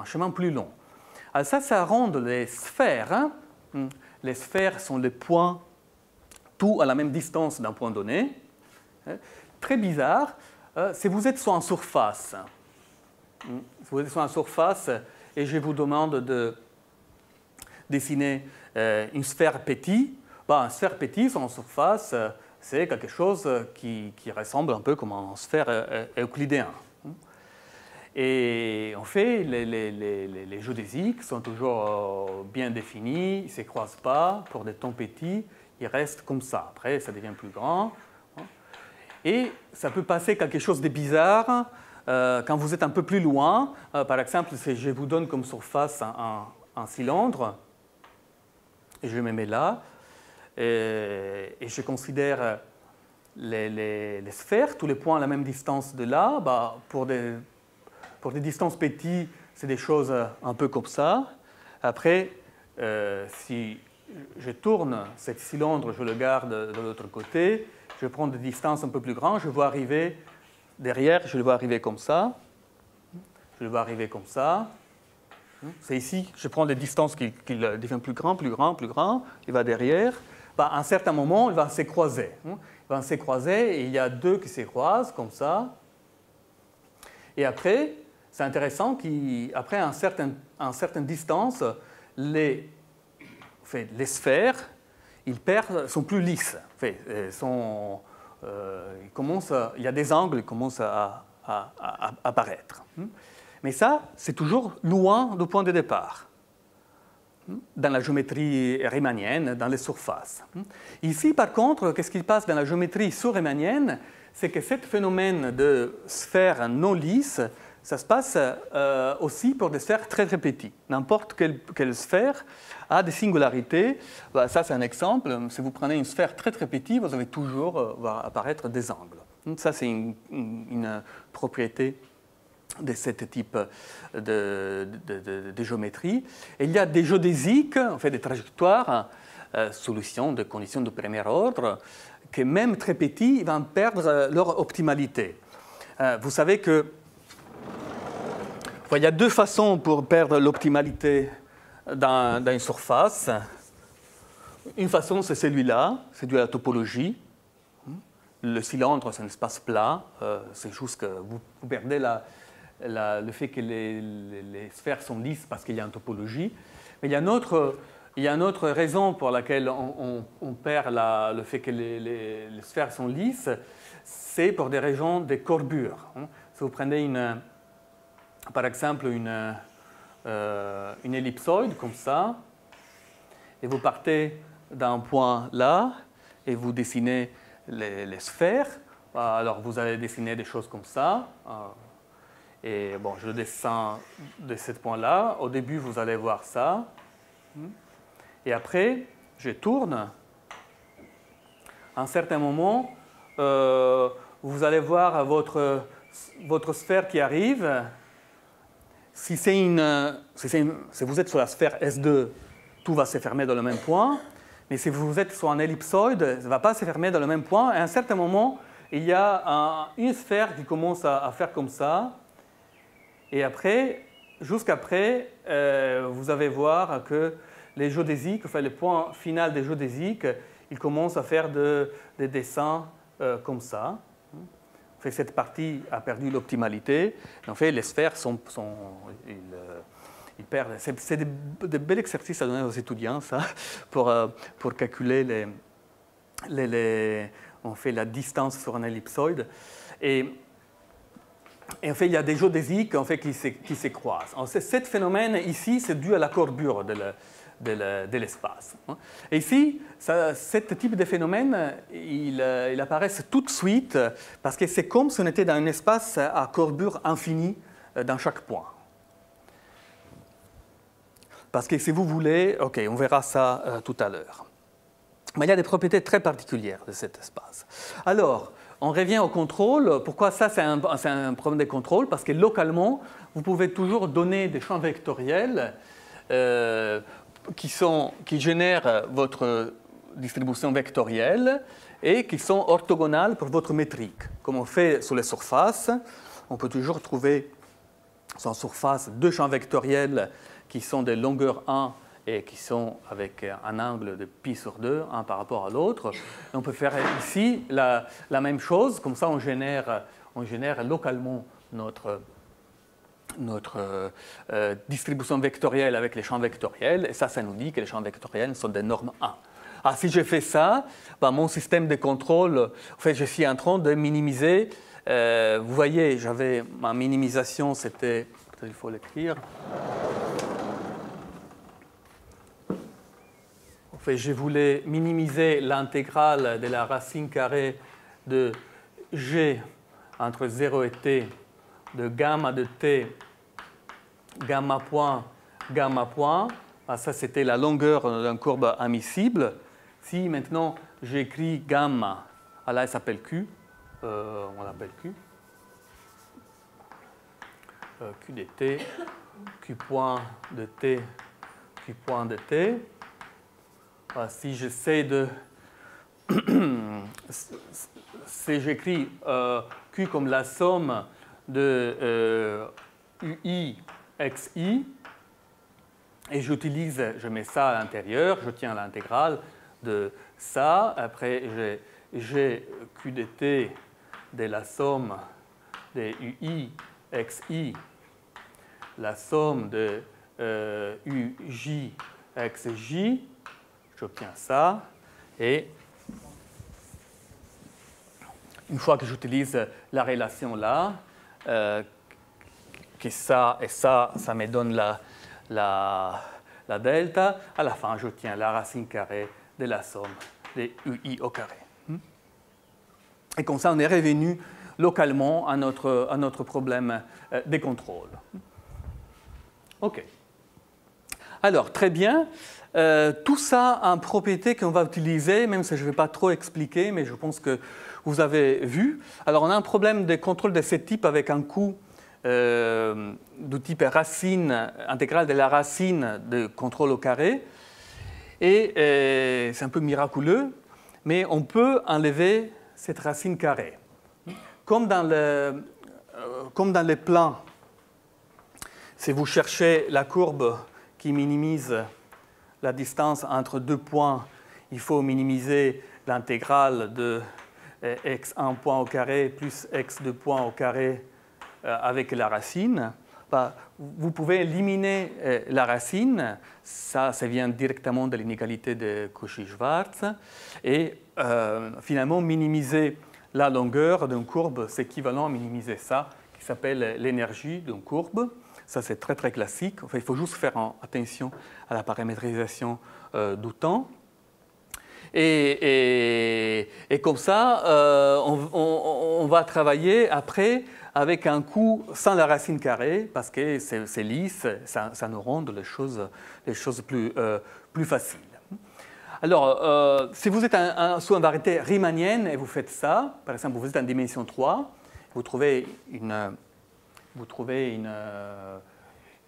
chemin plus long. Alors ça rend les sphères. Hein. Les sphères sont les points, tout à la même distance d'un point donné. Très bizarre. Si vous êtes sur une surface, et je vous demande de dessiner une sphère petite, une sphère petite sur une surface, c'est quelque chose qui ressemble un peu comme une sphère euclidéenne. Et en fait, les géodésiques sont toujours bien définis, ils ne se croisent pas. Pour des temps petits, ils restent comme ça. Après, ça devient plus grand. Et ça peut passer quelque chose de bizarre quand vous êtes un peu plus loin. Par exemple, si je vous donne comme surface un cylindre, et je me mets là, et je considère les sphères, tous les points à la même distance de là, pour des distances petites, c'est des choses un peu comme ça. Après, si je tourne ce cylindre, je le garde de l'autre côté, je prends des distances un peu plus grandes, je vois arriver derrière, je le vois arriver comme ça. Je le vois arriver comme ça. C'est ici, je prends des distances qui deviennent plus grand, il va derrière. À un certain moment, il va se croiser. Il va se croiser et il y a deux qui se croisent comme ça. Et après, c'est intéressant qu'après une certaine distance, les les sphères, sont plus lisses. Il y a des angles qui commencent à apparaître. Mais ça, c'est toujours loin du point de départ, dans la géométrie riemannienne, dans les surfaces. Ici, par contre, qu'est-ce qui se passe dans la géométrie sous-riemannienne? C'est que ce phénomène de sphères non lisses, ça se passe aussi pour des sphères très très petites. N'importe quelle sphère a des singularités. Ça, c'est un exemple. Si vous prenez une sphère très très petite, vous allez toujours voir apparaître des angles. Ça, c'est une propriété de ce type de géométrie. Et il y a des géodésiques, en fait des trajectoires, solutions de conditions de premier ordre, que même très petits vont perdre leur optimalité. Vous savez que il y a deux façons pour perdre l'optimalité dans une surface. Une façon, c'est celui-là, c'est de la topologie. Le cylindre, c'est un espace plat. C'est juste que vous perdez le fait que les sphères sont lisses parce qu'il y a une topologie. Mais il y a une autre raison pour laquelle on perd le fait que les sphères sont lisses, c'est pour des raisons de courbure. Si vous prenez par exemple une ellipsoïde comme ça, et vous partez d'un point là, et vous dessinez les sphères, alors vous allez dessiner des choses comme ça. Et bon, je descends de ce point-là. Au début, vous allez voir ça. Et après, je tourne. À un certain moment, vous allez voir votre sphère qui arrive. Si vous êtes sur la sphère S2, tout va se fermer dans le même point. Mais si vous êtes sur un ellipsoïde, ça ne va pas se fermer dans le même point. Et à un certain moment, il y a une sphère qui commence à faire comme ça. Et après, jusqu'après, vous allez voir que les géodésiques, enfin le point final des géodésiques, ils commencent à faire des dessins comme ça. En fait, cette partie a perdu l'optimalité. En fait, les sphères ils perdent. C'est de bel exercices à donner aux étudiants, ça, pour calculer on fait la distance sur un ellipsoïde. Et en fait, il y a des géodésiques en fait, qui se croisent. Ce phénomène ici, c'est dû à la courbure de l'espace. Et ici, ce type de phénomène, il apparaît tout de suite parce que c'est comme si on était dans un espace à courbure infinie dans chaque point. Parce que si vous voulez, ok, on verra ça tout à l'heure. Mais il y a des propriétés très particulières de cet espace. Alors, on revient au contrôle. Pourquoi ça, c'est un problème de contrôle? Parce que localement, vous pouvez toujours donner des champs vectoriels qui génèrent votre distribution vectorielle et qui sont orthogonales pour votre métrique. Comme on fait sur les surfaces, on peut toujours trouver sur surface deux champs vectoriels qui sont de longueur 1 et qui sont avec un angle de pi sur 2, un par rapport à l'autre. On peut faire ici la même chose, comme ça on génère localement notre distribution vectorielle avec les champs vectoriels, et ça nous dit que les champs vectoriels sont des normes 1. Alors, si je fais ça, mon système de contrôle, en fait, je suis en train de minimiser. Vous voyez, ma minimisation, c'était, peut-être il faut l'écrire. En fait, je voulais minimiser l'intégrale de la racine carrée de G entre 0 et t de gamma de t, gamma point. Ça, c'était la longueur d'une courbe admissible. Si maintenant j'écris gamma, là, elle s'appelle Q. On l'appelle Q. Q de t, Q point de t, Q point de t. Si j'essaie de... si j'écris Q comme la somme de UI xi, et je mets ça à l'intérieur, je tiens l'intégrale de ça, après j'ai Q de t de la somme de UI xi, la somme de UJ xj, j'obtiens ça. Et une fois que j'utilise la relation là, que ça et ça me donne la delta, à la fin, j'obtiens la racine carrée de la somme de UI au carré. Et comme ça, on est revenu localement à notre problème des contrôles. OK. Alors, très bien. Tout ça a une propriété qu'on va utiliser, même si je ne vais pas trop expliquer, mais je pense que vous avez vu. Alors, on a un problème de contrôle de ce type avec un coût du type racine intégrale de la racine de contrôle au carré. Et c'est un peu miraculeux, mais on peut enlever cette racine carrée. Comme dans les plans, si vous cherchez la courbe qui minimise la distance entre deux points, il faut minimiser l'intégrale de x1 point au carré plus x2 point au carré avec la racine. Vous pouvez éliminer la racine, ça vient directement de l'inégalité de Cauchy-Schwarz, et finalement minimiser la longueur d'une courbe, c'est équivalent à minimiser ça, qui s'appelle l'énergie d'une courbe. Ça, c'est très, très classique. Enfin, il faut juste faire attention à la paramétrisation du temps. Et comme ça, on va travailler après avec un coût sans la racine carrée, parce que c'est lisse, ça nous rend les choses plus faciles. Alors, si vous êtes sous une variété riemannienne et vous faites ça, par exemple, vous êtes en dimension 3, vous trouvez une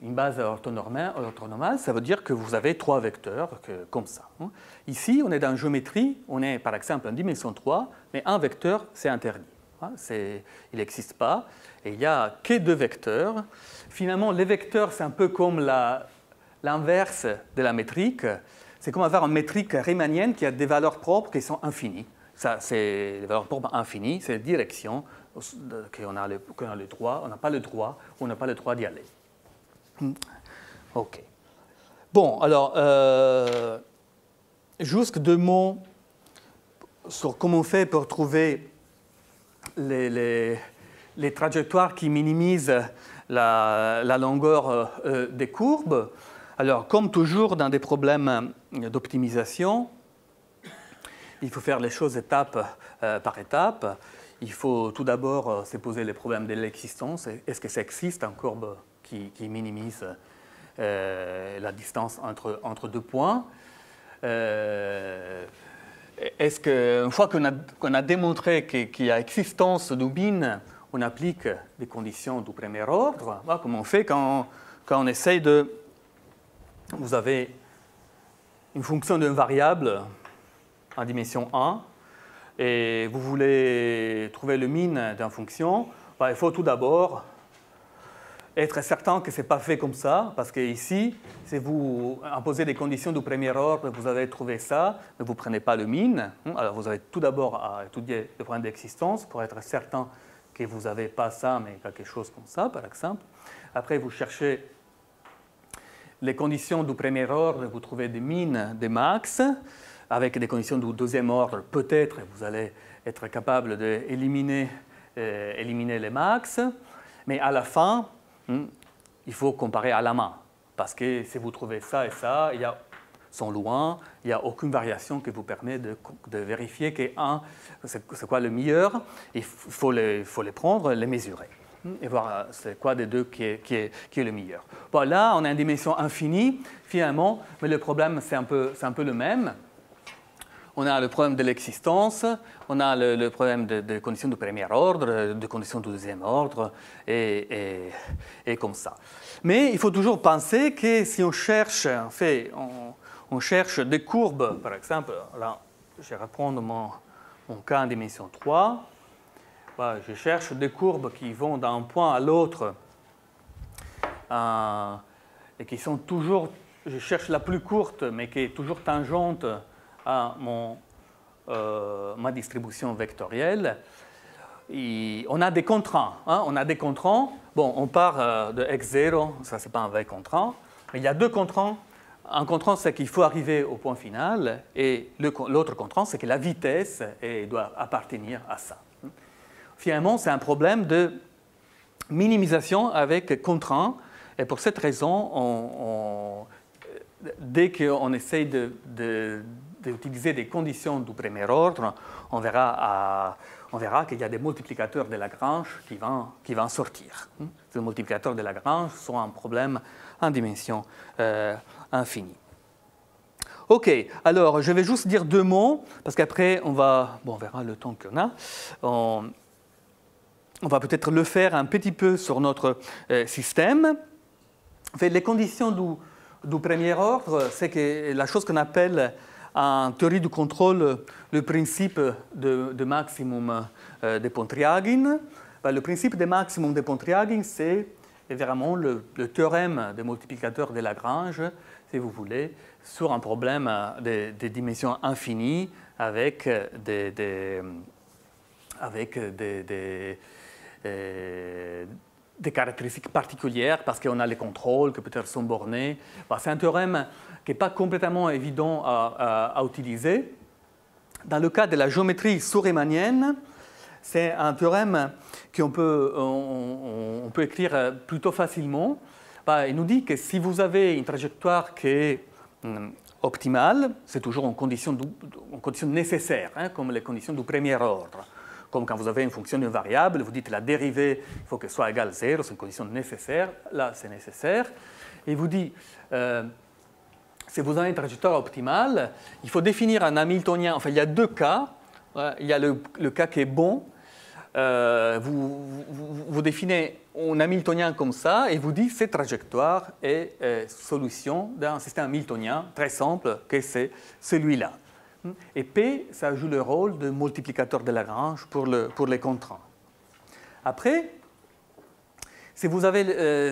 base orthonormale, ça veut dire que vous avez 3 vecteurs comme ça. Ici, on est dans géométrie, on est par exemple en dimension 3, mais un vecteur, c'est interdit. Il n'existe pas, et il n'y a que 2 vecteurs. Finalement, les vecteurs, c'est un peu comme l'inverse de la métrique. C'est comme avoir une métrique riemannienne qui a des valeurs propres qui sont infinies. Ça, c'est les valeurs propres infinies, c'est la direction qu'on a le droit, on n'a pas le droit, on n'a pas le droit d'y aller. OK. Bon, alors, juste 2 mots sur comment on fait pour trouver les trajectoires qui minimisent la longueur des courbes. Alors, comme toujours dans des problèmes d'optimisation, il faut faire les choses étape par étape. Il faut tout d'abord se poser les problèmes de l'existence. Est-ce que ça existe une courbe qui minimise la distance entre 2 points? Est-ce qu'une fois qu'on a démontré qu'il y a existence d'une mine, on applique des conditions du premier ordre? Voilà comment on fait quand on essaye de... Vous avez une fonction d'une variable en dimension 1 et vous voulez trouver le min d'une fonction. Il faut tout d'abord être certain que ce n'est pas fait comme ça, parce que ici, si vous imposez des conditions du premier ordre, vous avez trouvé ça, mais vous ne prenez pas le min. Alors vous avez tout d'abord à étudier le problème d'existence pour être certain que vous n'avez pas ça, mais quelque chose comme ça, par exemple. Après, vous cherchez les conditions du premier ordre, vous trouvez des min, des max. Avec des conditions du deuxième ordre, peut-être vous allez être capable d'éliminer les max. Mais à la fin, il faut comparer à la main. Parce que si vous trouvez ça et ça, ils sont loin, il n'y a aucune variation qui vous permet de vérifier que c'est quoi le meilleur. Il faut les prendre, les mesurer et voir c'est quoi des deux qui est le meilleur. Bon, là, on a une dimension infinie, finalement, mais le problème, c'est un peu le même. On a le problème de l'existence, on a le problème des conditions du premier ordre, des conditions du deuxième ordre, et comme ça. Mais il faut toujours penser que si on cherche, on cherche des courbes, par exemple, là, je vais reprendre mon cas en dimension 3. Voilà, je cherche des courbes qui vont d'un point à l'autre et qui sont toujours, je cherche la plus courte, mais qui est toujours tangente à ma distribution vectorielle. Et on a des contraintes. On a des contraintes. Bon, on part de x0, ça c'est pas un vrai contraint, mais il y a 2 contraintes un contrôle, c'est qu'il faut arriver au point final, et l'autre contrôle, c'est que la vitesse doit appartenir à ça. Finalement, c'est un problème de minimisation avec contraint, et pour cette raison, dès qu'on essaye d'utiliser des conditions du premier ordre, on verra qu'il y a des multiplicateurs de Lagrange qui vont sortir. Ces multiplicateurs de Lagrange sont un problème en dimension infinie. OK, alors je vais juste dire 2 mots, parce qu'après on verra le temps qu'on a. On va peut-être le faire un petit peu sur notre système. En fait, les conditions du premier ordre, c'est que la chose qu'on appelle en théorie du contrôle le principe de maximum de Pontryagin. Le principe de maximum de Pontryagin, c'est vraiment le théorème des multiplicateurs de Lagrange, si vous voulez, sur un problème de dimensions infinies avec des caractéristiques particulières parce qu'on a les contrôles qui peut-être sont bornés. C'est un théorème qui n'est pas complètement évident à utiliser. Dans le cas de la géométrie sous-riemannienne, c'est un théorème qu'on peut écrire plutôt facilement. Il nous dit que si vous avez une trajectoire qui est optimale, c'est toujours en condition nécessaire, comme les conditions du premier ordre. Comme quand vous avez une fonction d'une variable, vous dites la dérivée, il faut qu'elle soit égale à 0, c'est une condition nécessaire. Là, c'est nécessaire. Et il vous dit, si vous avez une trajectoire optimale, il faut définir un Hamiltonien. Enfin, il y a 2 cas. Il y a le cas qui est bon. Vous définissez un Hamiltonien comme ça et vous dites cette trajectoire est solution d'un système Hamiltonien très simple que c'est celui-là. Et P, ça joue le rôle de multiplicateur de Lagrange pour les contraintes. Après, si vous avez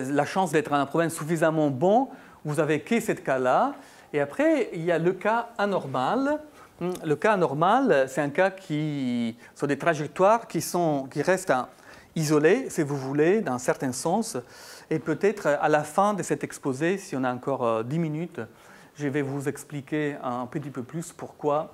la chance d'être un problème suffisamment bon, vous avez que ce cas-là. Et après, il y a le cas anormal. Le cas anormal, c'est un cas qui sont des trajectoires qui restent isolées, si vous voulez, dans un certain sens. Et peut-être à la fin de cet exposé, si on a encore 10 minutes, je vais vous expliquer un petit peu plus pourquoi,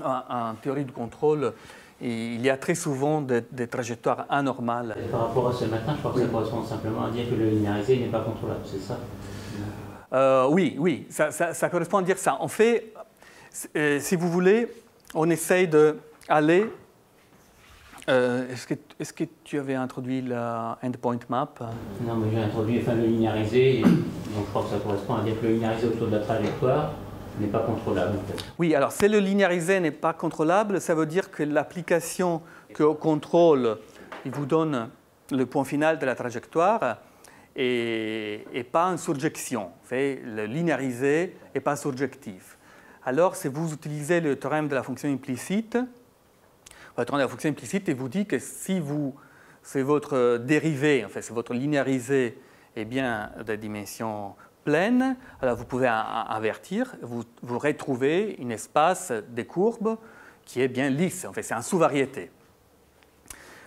en théorie du contrôle, il y a très souvent des trajectoires anormales. Et par rapport à ce matin, je crois que ça correspond simplement à dire que le linéarisé n'est pas contrôlable, c'est ça? Oui, ça correspond à dire ça. En fait, si vous voulez, on essaye d'aller... Est-ce que tu avais introduit la endpoint map? Non, mais j'ai introduit le linéarisé, donc je crois que ça correspond à dire que le linéarisé autour de la trajectoire n'est pas contrôlable. En fait. Oui, alors si le linéarisé n'est pas contrôlable, ça veut dire que l'application que contrôle, il vous donne le point final de la trajectoire et pas en surjection. Le linéarisé n'est pas surjectif. Alors, si vous utilisez le théorème de la fonction implicite, le théorème de la fonction implicite, il vous dit que si c'est votre dérivée, en fait, c'est votre linéarisé est bien de dimension pleine, alors vous pouvez invertir, vous retrouvez un espace des courbes qui est bien lisse, en fait, c'est un sous-variété.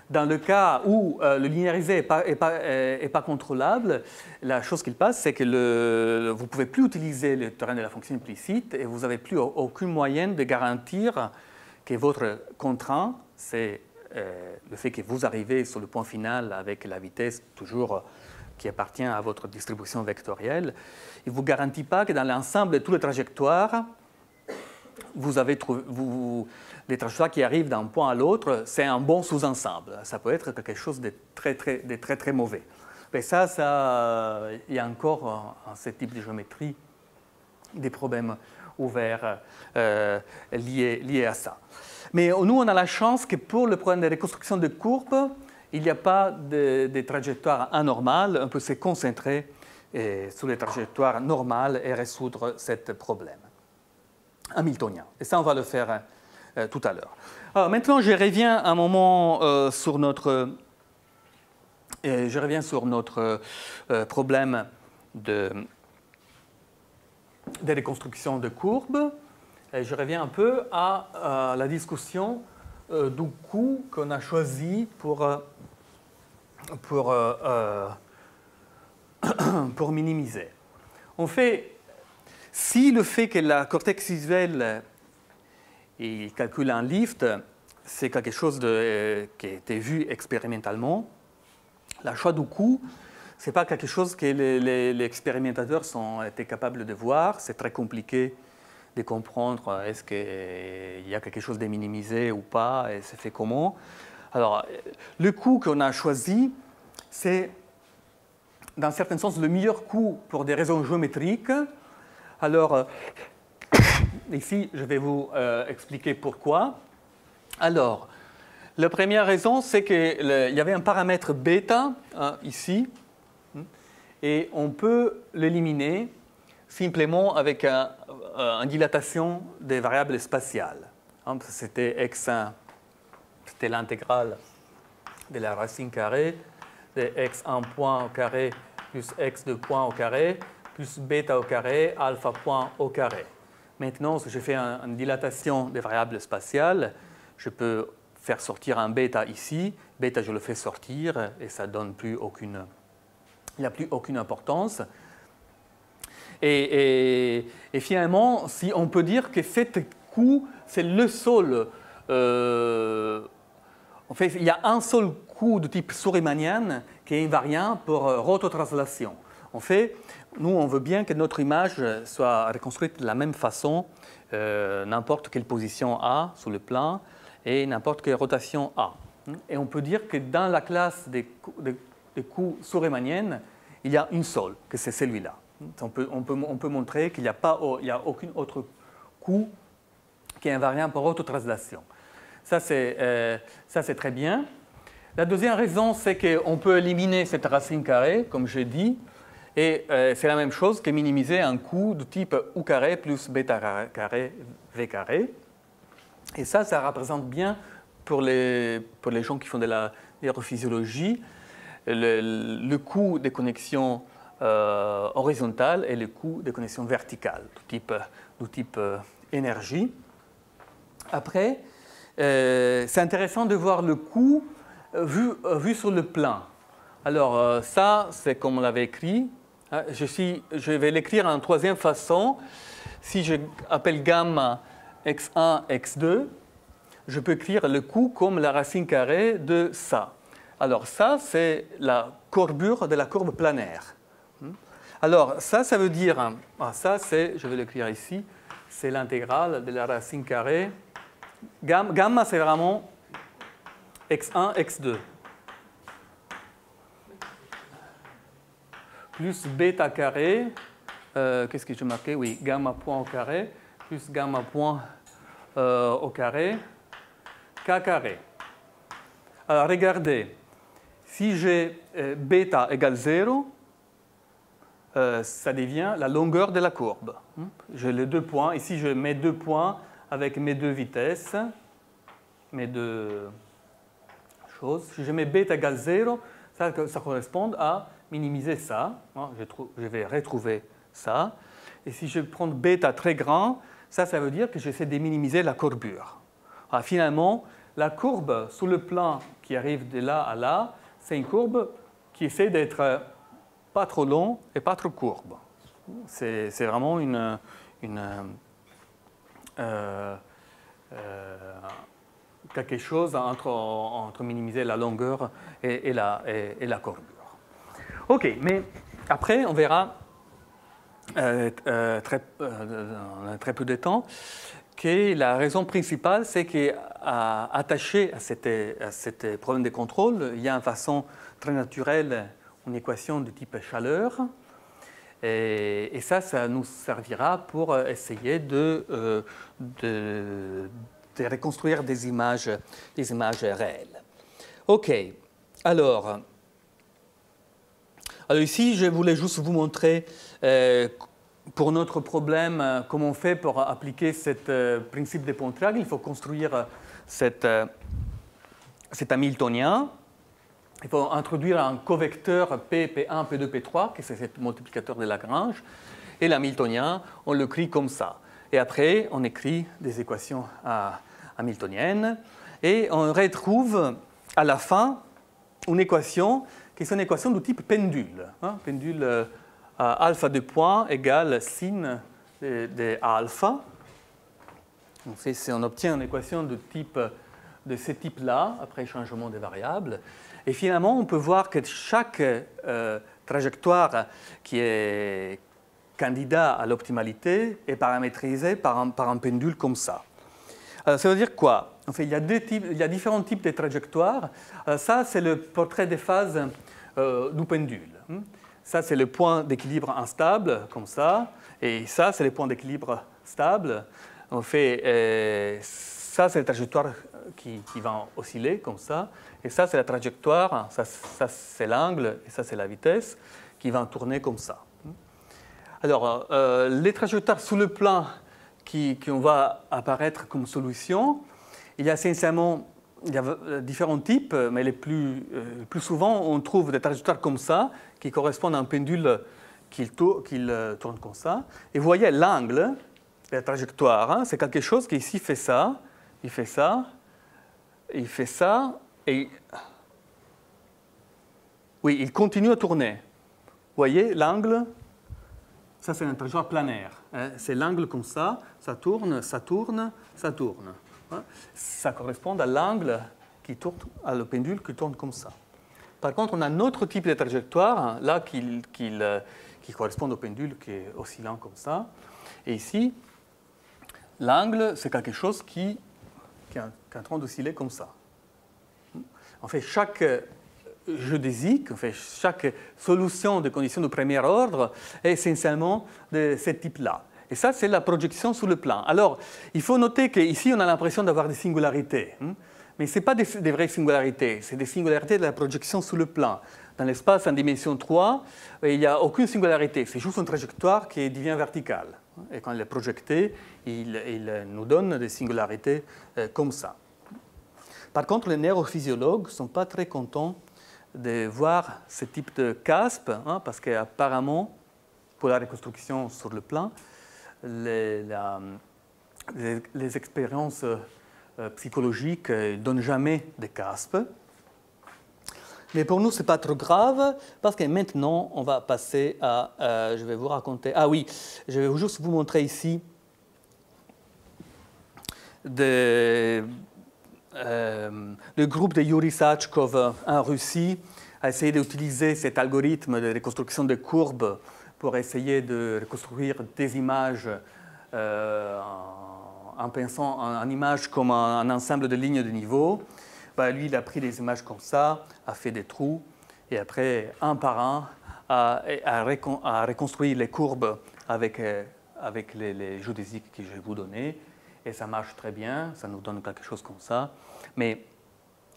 Dans le cas où le linéarisé n'est pas contrôlable, la chose qu'il passe, c'est que vous ne pouvez plus utiliser le théorème de la fonction implicite et vous n'avez plus aucun moyen de garantir que votre contraint, c'est le fait que vous arrivez sur le point final avec la vitesse toujours qui appartient à votre distribution vectorielle. Il ne vous garantit pas que dans l'ensemble de toutes les trajectoires, vous avez trouvé... les trajectoires qui arrivent d'un point à l'autre, c'est un bon sous-ensemble. Ça peut être quelque chose de très mauvais. Mais ça, il y a encore en ce type de géométrie des problèmes ouverts liés à ça. Mais nous, on a la chance que pour le problème de reconstruction de courbes, il n'y a pas de trajectoire anormale. On peut se concentrer sur les trajectoires normales et résoudre ce problème hamiltonien. Et ça, on va le faire tout à l'heure. Alors maintenant, je reviens un moment sur notre problème de reconstruction de courbes. Et je reviens un peu à la discussion du coût qu'on a choisi pour minimiser. En fait, Si le fait que la cortex visuel il calcule un lift, c'est quelque chose qui a été vu expérimentalement, le choix du coût, ce n'est pas quelque chose que les expérimentateurs ont été capables de voir. C'est très compliqué de comprendre est-ce qu'il y a quelque chose de minimisé ou pas, et c'est fait comment. Alors, le coût qu'on a choisi, c'est, dans un certain sens, le meilleur coût pour des raisons géométriques. Alors, ici, je vais vous expliquer pourquoi. Alors, la première raison, c'est qu'il y avait un paramètre bêta ici, et on peut l'éliminer simplement avec une dilatation des variables spatiales. C'était x1, c'était l'intégrale de la racine carrée de x1 point au carré plus x2 point au carré plus bêta au carré, alpha point au carré. Maintenant, si je fais une dilatation des variables spatiales, je peux faire sortir un bêta ici. Bêta, je le fais sortir et ça donne plus aucune... Il n'y a plus aucune importance. Et finalement, si on peut dire que cet coût, c'est le seul... en fait, il y a un seul coût de type Riemannian qui est invariant pour rototranslation. En fait, nous, on veut bien que notre image soit reconstruite de la même façon, n'importe quelle position A sur le plan et n'importe quelle rotation A. Et on peut dire que dans la classe des coûts Riemanniennes, il y a une seule, que c'est celui-là. On peut montrer qu'il n'y a aucun autre coût qui est invariant pour rototranslation. Ça, c'est très bien. La deuxième raison, c'est qu'on peut éliminer cette racine carrée, comme j'ai dit, et c'est la même chose que minimiser un coût de type U carré plus bêta carré V carré. Et ça représente bien pour les gens qui font de l'aérophysiologie le coût des connexions horizontales et le coût des connexions verticales du type énergie. Après, c'est intéressant de voir le coût vu sur le plan. Alors ça, c'est comme on l'avait écrit. Je vais l'écrire en troisième façon. Si je appelle gamma x1, x2, je peux écrire le coût comme la racine carrée de ça. Alors ça, c'est la courbure de la courbe planaire. Alors ça veut dire, je vais l'écrire ici, c'est l'intégrale de la racine carrée. Gamma, c'est vraiment x1, x2. Plus bêta carré, qu'est-ce que j'ai marqué? Oui, gamma point au carré, plus gamma point au carré, k carré. Alors regardez, si j'ai bêta égale 0, ça devient la longueur de la courbe. J'ai les deux points. Ici, je mets deux points avec mes deux vitesses, mes deux choses. Si je mets bêta égale 0, ça correspond à minimiser ça. Je vais retrouver ça. Et si je prends bêta très grand, ça veut dire que j'essaie de minimiser la courbure. Alors, finalement, la courbe sur le plan qui arrive de là à là, c'est une courbe qui essaie d'être pas trop long et pas trop courbe. C'est vraiment quelque chose entre minimiser la longueur et la courbure. OK, mais après, on verra très peu de temps que la raison principale, c'est qu'attaché à ce problème de contrôle, il y a une façon très naturelle, une équation de type chaleur. Et ça nous servira pour essayer de reconstruire des images réelles. OK, alors ici, je voulais juste vous montrer pour notre problème comment on fait pour appliquer ce principe de Pontryagin. Il faut construire cet Hamiltonien. Il faut introduire un covecteur P, P1, P2, P3, qui c'est ce multiplicateur de Lagrange. Et l'Hamiltonien, on l'écrit comme ça. Et après, on écrit des équations hamiltoniennes. Et on retrouve à la fin une équation qui est une équation du type pendule. Pendule alpha de point égale sin de alpha. On obtient une équation de ce type-là, après changement des variables. Et finalement, on peut voir que chaque trajectoire qui est candidat à l'optimalité est paramétrisée par un pendule comme ça. Alors, ça veut dire quoi? En fait, il y a différents types de trajectoires. Ça, c'est le portrait des phases du pendule. Ça, c'est le point d'équilibre instable, comme ça. Et ça, c'est le point d'équilibre stable. En fait, ça, c'est la trajectoire qui va osciller, comme ça. Et ça, c'est la trajectoire, ça c'est l'angle, et ça, c'est la vitesse, qui va tourner comme ça. Alors, les trajectoires sous le plan qui va apparaître comme solution, il y a essentiellement différents types, mais le plus souvent, on trouve des trajectoires comme ça, qui correspondent à un pendule qui tourne comme ça. Et vous voyez l'angle de la trajectoire, hein, c'est quelque chose qui ici fait ça, il fait ça, il fait ça, et oui, il continue à tourner. Vous voyez l'angle? Ça, c'est une trajectoire planaire. Hein. C'est l'angle comme ça tourne, ça tourne, ça tourne. Hein. Ça correspond à l'angle qui tourne, à le pendule qui tourne comme ça. Par contre, on a un autre type de trajectoire, hein, là, qui correspond au pendule qui est oscillant comme ça. Et ici, l'angle, c'est quelque chose qui est en train d'osciller comme ça. En fait, chaque géodésique, en fait, chaque solution de conditions de premier ordre est essentiellement de ce type-là. Et ça, c'est la projection sur le plan. Alors, il faut noter qu'ici, on a l'impression d'avoir des singularités. Mais ce n'est pas des vraies singularités, c'est des singularités de la projection sur le plan. Dans l'espace en dimension 3, il n'y a aucune singularité, c'est juste une trajectoire qui devient verticale. Et quand elle est projetée, il nous donne des singularités comme ça. Par contre, les neurophysiologues ne sont pas très contents de voir ce type de caspe, hein, parce qu'apparemment, pour la reconstruction sur le plan, les expériences psychologiques ne donnent jamais de caspe. Mais pour nous, ce n'est pas trop grave, parce que maintenant, on va passer à... je vais vous raconter... Ah oui, je vais juste vous montrer ici le groupe de Yuri Sachkov en Russie a essayé d'utiliser cet algorithme de reconstruction de courbes pour essayer de reconstruire des images en pensant en images comme un ensemble de lignes de niveau. Lui, il a pris des images comme ça, a fait des trous, et après, un par un, a reconstruit les courbes avec les géodésiques que je vais vous donner. Et ça marche très bien, ça nous donne quelque chose comme ça. Mais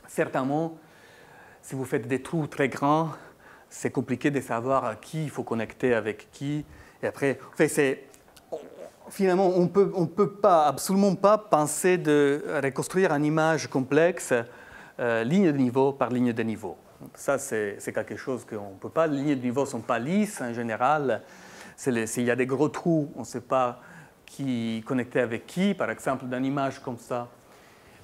certainement, si vous faites des trous très grands, c'est compliqué de savoir qui il faut connecter avec qui. Et après, en fait, finalement, on peut pas, absolument pas penser de reconstruire une image complexe ligne de niveau par ligne de niveau. Ça, c'est quelque chose qu'on ne peut pas. Les lignes de niveau ne sont pas lisses en général. S'il y a des gros trous, on ne sait pas qui connecter avec qui. Par exemple, dans une image comme ça,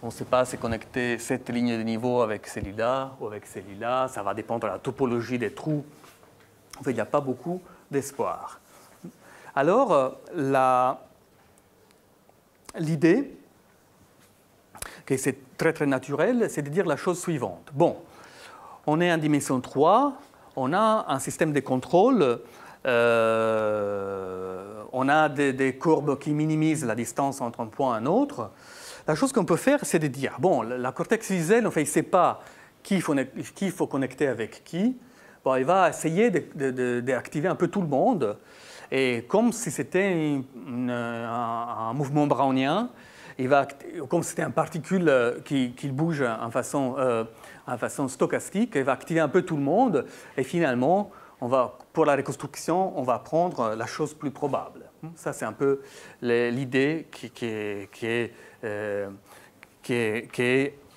on ne sait pas si connecter cette ligne de niveau avec celui-là ou avec celui-là. Ça va dépendre de la topologie des trous. En fait, il n'y a pas beaucoup d'espoir. Alors, l'idée, que c'est très très naturel, c'est de dire la chose suivante. Bon, on est en dimension 3, on a un système de contrôle, on a des courbes qui minimisent la distance entre un point et un autre. La chose qu'on peut faire, c'est de dire, bon, la cortex visuel, en fait, il ne sait pas qui il faut connecter avec qui. Bon, il va essayer d'activer un peu tout le monde. Et comme si c'était un mouvement brownien, comme c'était une particule qui bouge en façon stochastique, il va activer un peu tout le monde. Et finalement, pour la reconstruction, on va prendre la chose plus probable. Ça, c'est un peu l'idée qui est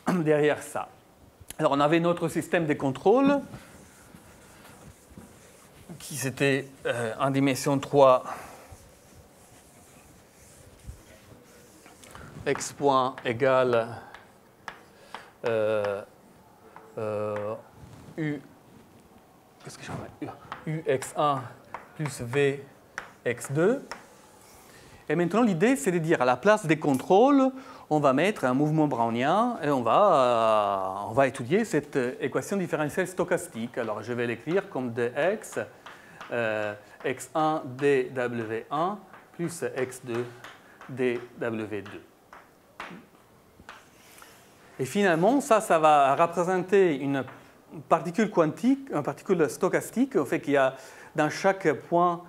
derrière ça. Alors, on avait notre système de contrôle qui c'était en dimension 3 x point égale ux1 plus v x2. Et maintenant, l'idée, c'est de dire à la place des contrôles, on va mettre un mouvement brownien et on va étudier cette équation différentielle stochastique. Alors, je vais l'écrire comme dx, x1 dw1 plus x2 dw2. Et finalement, ça va représenter une particule quantique, une particule stochastique, au fait qu'il y a dans chaque point,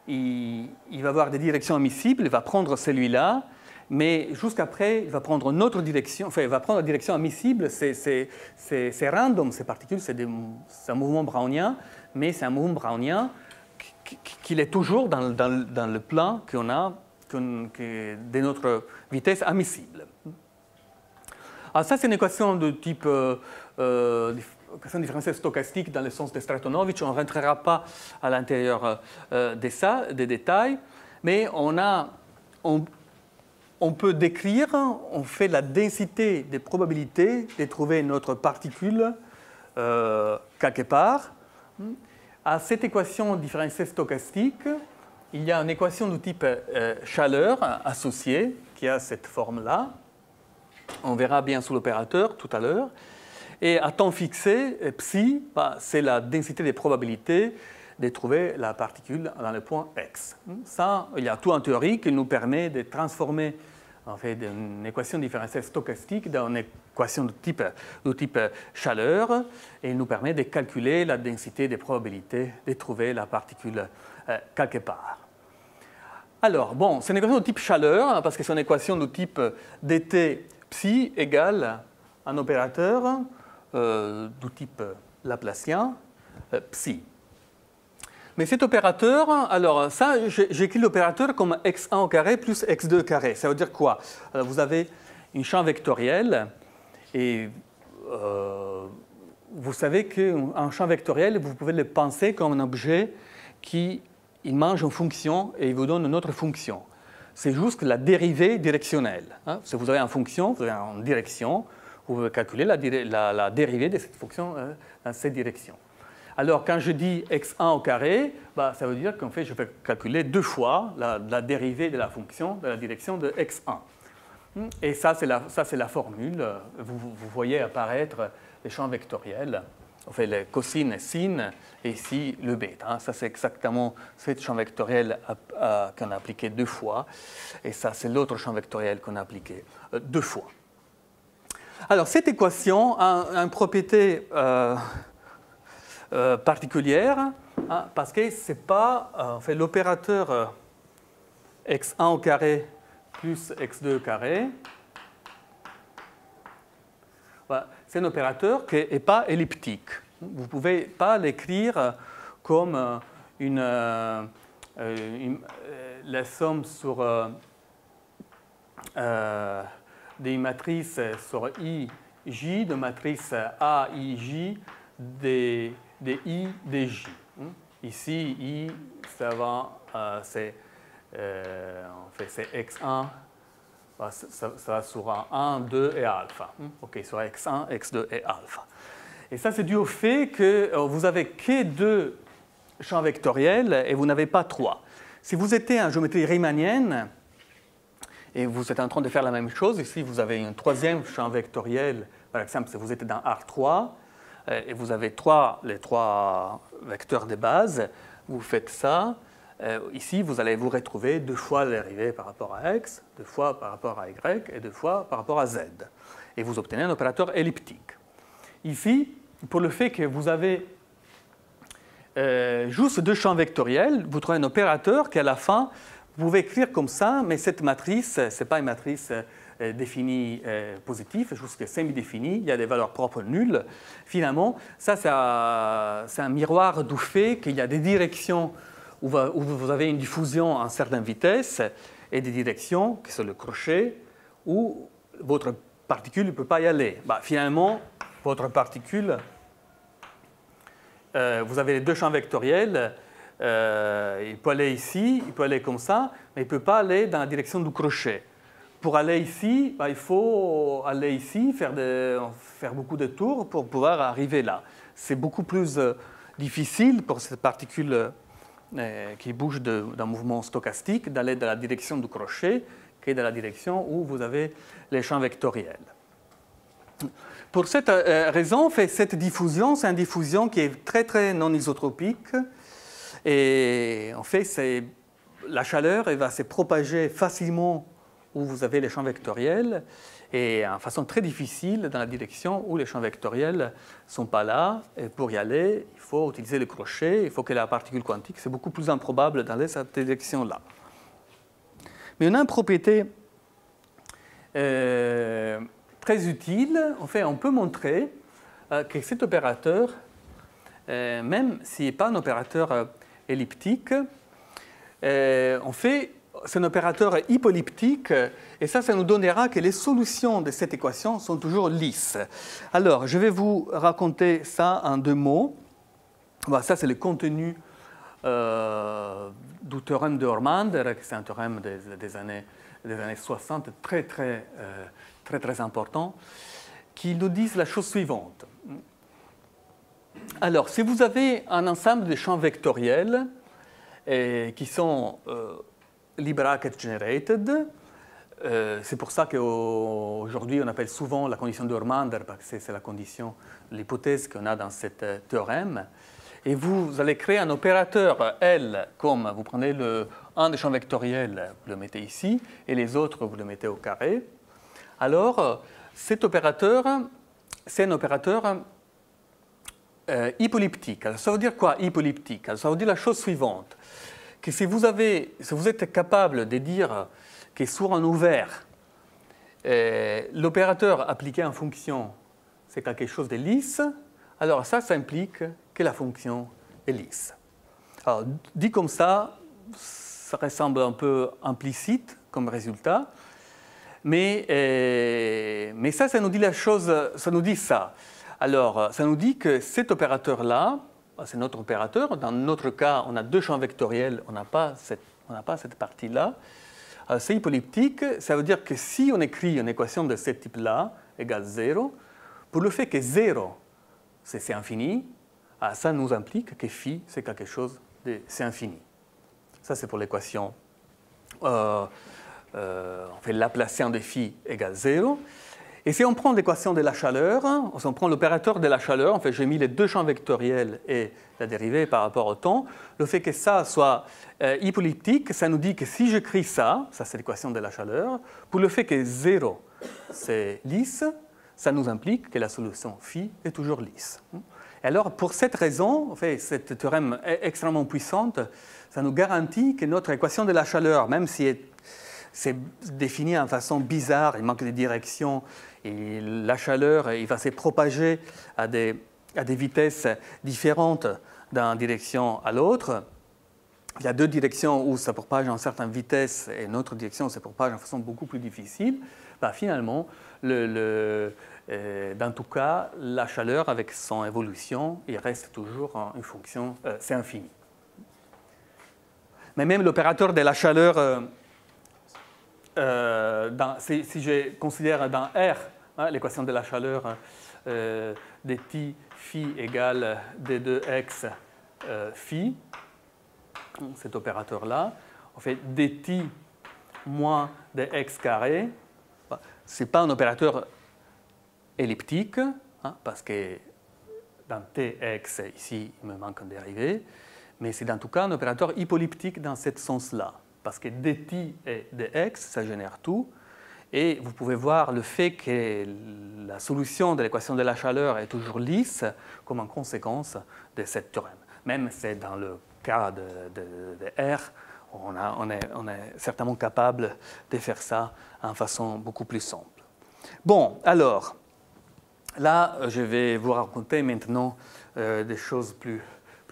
il va avoir des directions admissibles, il va prendre celui-là, mais jusqu'après, il va prendre une autre direction, enfin, il va prendre la direction admissible, c'est random, ces particules, c'est un mouvement brownien, mais c'est un mouvement brownien qui est toujours dans le plan qu'on a de notre vitesse admissible. Alors ça, c'est une équation de type équation différentielle stochastique dans le sens de Stratonovich. On ne rentrera pas à l'intérieur des détails, mais on peut décrire, on fait la densité des probabilités de trouver notre particule quelque part. À cette équation différentielle stochastique, il y a une équation de type chaleur associée qui a cette forme-là. On verra bien sous l'opérateur tout à l'heure. Et à temps fixé, psi, c'est la densité des probabilités de trouver la particule dans le point x. Ça, il y a tout en théorie qui nous permet de transformer en fait, une équation différentielle stochastique dans une équation de type chaleur et nous permet de calculer la densité des probabilités de trouver la particule quelque part. Alors, bon, c'est une équation de type chaleur parce que c'est une équation de type dt psi égale un opérateur du type laplacien psi. Mais cet opérateur, alors ça, j'écris l'opérateur comme x1 au carré plus x2 au carré. Ça veut dire quoi? Alors, vous avez un champ vectoriel et vous savez qu'un champ vectoriel, vous pouvez le penser comme un objet qui mange une fonction et il vous donne une autre fonction. C'est juste la dérivée directionnelle. Si vous avez une fonction, vous avez une direction, vous pouvez calculer la dérivée de cette fonction dans cette direction. Alors, quand je dis x1 au carré, ça veut dire qu'en fait, je vais calculer deux fois la dérivée de la fonction de la direction de x1. Et ça, c'est la formule. Vous voyez apparaître les champs vectoriels. On fait les cosine et sine, et ici le bêta. Ça, c'est exactement ce champ vectoriel qu'on a appliqué deux fois. Et ça, c'est l'autre champ vectoriel qu'on a appliqué deux fois. Alors, cette équation a une propriété particulière, parce que ce n'est pas l'opérateur x1 au carré plus x2 au carré. Voilà. C'est un opérateur qui n'est pas elliptique. Vous ne pouvez pas l'écrire comme la somme sur des matrices sur IJ, de matrices AIJ, des I, des J. Ici, I, c'est X1, ça va sur 1, 2 et alpha. OK, sur X1, X2 et alpha. Et ça, c'est dû au fait que vous n'avez que deux champs vectoriels et vous n'avez pas trois. Si vous étiez en géométrie riemannienne et vous êtes en train de faire la même chose, ici, vous avez un troisième champ vectoriel, par exemple, si vous êtes dans R3, et vous avez les trois vecteurs de base, vous faites ça. Ici, vous allez vous retrouver deux fois la dérivée par rapport à x, deux fois par rapport à y et deux fois par rapport à z. Et vous obtenez un opérateur elliptique. Ici, pour le fait que vous avez juste deux champs vectoriels, vous trouvez un opérateur qui, à la fin, vous pouvez écrire comme ça, mais cette matrice, ce n'est pas une matrice définie positive, c'est juste que semi-définie, il y a des valeurs propres nulles. Finalement, ça, c'est un miroir du fait qu'il y a des directions où vous avez une diffusion à une certaine vitesse et des directions, qui sont le crochet, où votre particule ne peut pas y aller. Finalement, votre particule, vous avez les deux champs vectoriels, il peut aller ici, il peut aller comme ça, mais il ne peut pas aller dans la direction du crochet. Pour aller ici, il faut aller ici, faire beaucoup de tours pour pouvoir arriver là. C'est beaucoup plus difficile pour cette particule qui bouge d'un mouvement stochastique d'aller dans la direction du crochet, qui est dans la direction où vous avez les champs vectoriels. Pour cette raison, cette diffusion, c'est une diffusion qui est très, très non isotropique. Et en fait, la chaleur elle va se propager facilement où vous avez les champs vectoriels et en façon très difficile dans la direction où les champs vectoriels ne sont pas là. Et pour y aller, il faut utiliser le crochet, il faut que la particule quantique, c'est beaucoup plus improbable d'aller dans cette direction-là. Mais on a une propriété très utile. En fait, on peut montrer que cet opérateur, même s'il n'est pas un opérateur elliptique, en fait, c'est un opérateur hypoelliptique, et ça nous donnera que les solutions de cette équation sont toujours lisses. Alors, je vais vous raconter ça en 2 mots. Bon, ça, c'est le contenu du théorème de Hörmander, c'est un théorème des années 60, très important, qui nous dit la chose suivante. Alors, si vous avez un ensemble de champs vectoriels qui sont Lie-Bracket generated, c'est pour ça qu'aujourd'hui on appelle souvent la condition de Hörmander, parce que c'est la condition, l'hypothèse qu'on a dans ce théorème. Et vous allez créer un opérateur L, comme vous prenez un des champs vectoriels, vous le mettez ici, et les autres, vous le mettez au carré. Alors, cet opérateur, c'est un opérateur hypoelliptique. Alors, ça veut dire quoi, hypoelliptique? Alors, ça veut dire la chose suivante, que si vous êtes capable de dire que sur un ouvert, l'opérateur appliqué en fonction, c'est quelque chose de lisse, alors ça implique que la fonction est lisse. Alors, dit comme ça ressemble un peu implicite comme résultat, mais ça nous dit la chose, ça nous dit ça. Alors, ça nous dit que cet opérateur-là, c'est notre opérateur. Dans notre cas, on a 2 champs vectoriels, on n'a pas cette partie-là. C'est hypoelliptique, ça veut dire que si on écrit une équation de ce type-là, égale 0, pour le fait que 0, c'est infini, ça nous implique que phi, c'est quelque chose de c'est infini. Ça, c'est pour l'équation, on fait Laplacien de phi égale 0. Et si on prend l'équation de la chaleur, si on prend l'opérateur de la chaleur, en fait, j'ai mis les 2 champs vectoriels et la dérivée par rapport au temps, le fait que ça soit hypoelliptique, ça nous dit que si j'écris ça c'est l'équation de la chaleur, pour le fait que 0, c'est lisse, ça nous implique que la solution phi est toujours lisse. Et alors, pour cette raison, en fait, cette théorème est extrêmement puissante, ça nous garantit que notre équation de la chaleur, même si c'est défini en façon bizarre, il manque de direction, et la chaleur il va se propager à des vitesses différentes d'une direction à l'autre. Il y a 2 directions où ça propage en certaines vitesses et une autre direction où ça propage en façon beaucoup plus difficile. Finalement, dans tout cas, la chaleur avec son évolution, il reste toujours une fonction, c'est infini. Mais même l'opérateur de la chaleur, si je considère dans R, l'équation de la chaleur dt phi égale d2x phi, cet opérateur-là, on fait dt moins dx carré, ce n'est pas un opérateur elliptique, parce que dans tx, ici, il me manque une dérivée, mais c'est en tout cas un opérateur hypoelliptique dans ce sens-là. Parce que dt et dx, ça génère tout. Et vous pouvez voir le fait que la solution de l'équation de la chaleur est toujours lisse comme en conséquence de cette théorème. Même si dans le cas de R, on est certainement capable de faire ça en façon beaucoup plus simple. Bon, alors, là, je vais vous raconter maintenant des choses plus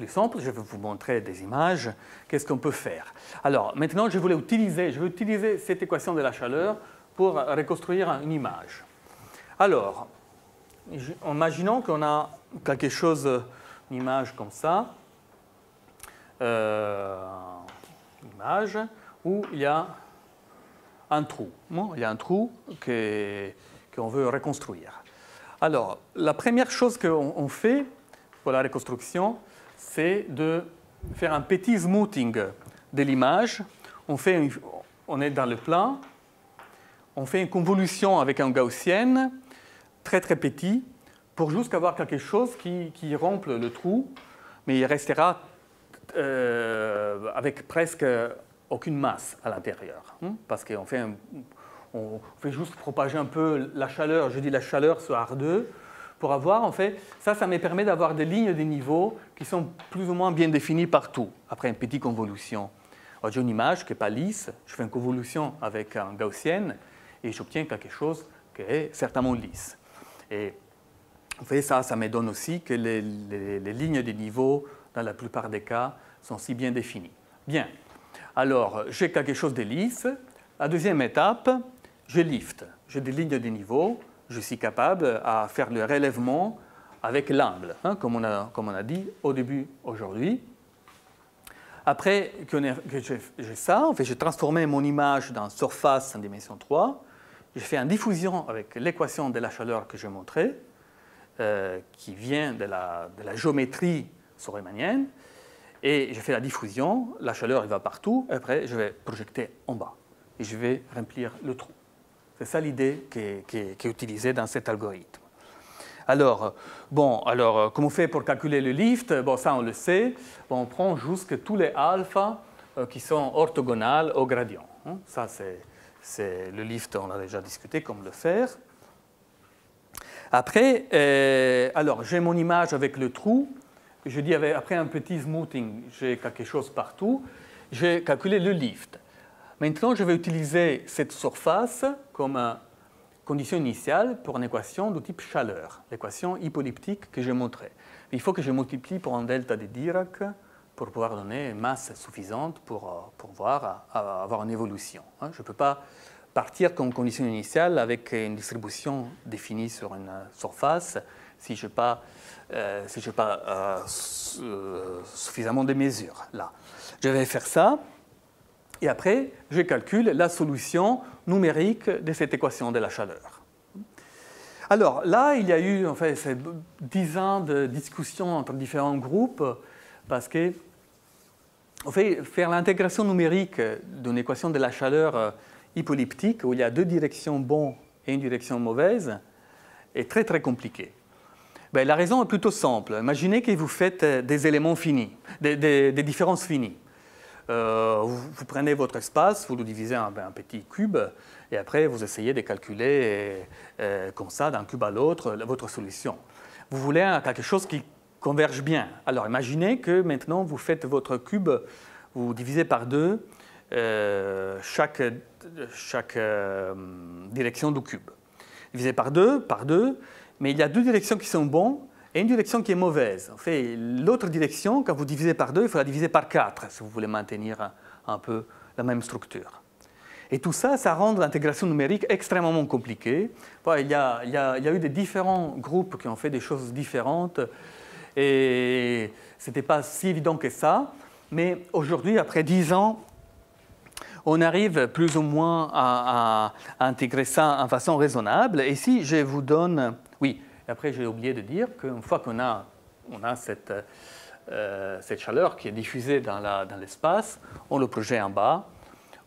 simples. Je vais vous montrer des images. Qu'est-ce qu'on peut faire? Alors, maintenant, je vais utiliser cette équation de la chaleur pour reconstruire une image. Alors, imaginons qu'on a quelque chose, une image comme ça, une image où il y a un trou. Bon, il y a un trou qu'on veut reconstruire. Alors, la première chose qu'on fait pour la reconstruction, c'est de faire un petit smoothing de l'image. On est dans le plan, on fait une convolution avec un gaussien très très petit pour juste avoir quelque chose qui rompe le trou, mais il restera avec presque aucune masse à l'intérieur, parce qu'on on fait juste propager un peu la chaleur, je dis la chaleur sur R2, pour avoir, en fait, ça me permet d'avoir des lignes de niveau qui sont plus ou moins bien définies partout, après une petite convolution. J'ai une image qui n'est pas lisse, je fais une convolution avec un gaussien et j'obtiens quelque chose qui est certainement lisse. Et en fait, ça me donne aussi que les lignes de niveau, dans la plupart des cas, sont si bien définies. Bien, alors j'ai quelque chose de lisse. La deuxième étape, je lift. J'ai des lignes de niveau. Je suis capable à faire le relèvement avec l'angle, comme on a dit au début aujourd'hui. Après que j'ai ça, en fait, j'ai transformé mon image dans surface en dimension 3. J'ai fait une diffusion avec l'équation de la chaleur que j'ai montrée, qui vient de la géométrie riemannienne. Et j'ai fait la diffusion, la chaleur elle va partout, et après je vais projeter en bas et je vais remplir le trou. C'est ça l'idée qui est utilisée dans cet algorithme. Alors, comment on fait pour calculer le lift? Bon, ça on le sait. Bon, on prend juste tous les alphas qui sont orthogonales au gradient. Ça, c'est le lift, on a déjà discuté comment le faire. Après, j'ai mon image avec le trou. Je dis après un petit smoothing, j'ai quelque chose partout. J'ai calculé le lift. Maintenant, je vais utiliser cette surface comme condition initiale pour une équation de type chaleur, l'équation hypoliptique que j'ai montrée. Il faut que je multiplie pour un delta de Dirac pour pouvoir donner une masse suffisante pour pouvoir avoir une évolution. Je ne peux pas partir comme condition initiale avec une distribution définie sur une surface si je n'ai pas, suffisamment de mesures. Là, je vais faire ça. Et après, je calcule la solution numérique de cette équation de la chaleur. Alors là, il y a eu en fait 10 ans de discussion entre différents groupes parce que en fait, faire l'intégration numérique d'une équation de la chaleur hypoliptique où il y a deux directions bonnes et une direction mauvaise est très très compliqué. Ben, la raison est plutôt simple. Imaginez que vous faites des éléments finis, des différences finies. Vous prenez votre espace, vous le divisez en un petit cube, et après vous essayez de calculer comme ça, d'un cube à l'autre, votre solution. Vous voulez quelque chose qui converge bien. Alors imaginez que maintenant vous faites votre cube, vous divisez par deux chaque direction du cube. Divisé par deux, mais il y a deux directions qui sont bonnes et une direction qui est mauvaise. En fait, l'autre direction, quand vous divisez par 2, il faut la diviser par 4 si vous voulez maintenir un peu la même structure. Et tout ça, ça rend l'intégration numérique extrêmement compliquée. Bon, il y a eu des différents groupes qui ont fait des choses différentes et ce n'était pas si évident que ça. Mais aujourd'hui, après 10 ans, on arrive plus ou moins à intégrer ça en façon raisonnable. Et si je vous donne... Oui. Et après, j'ai oublié de dire qu'une fois qu'on a cette chaleur qui est diffusée dans l'espace, on le projette en bas.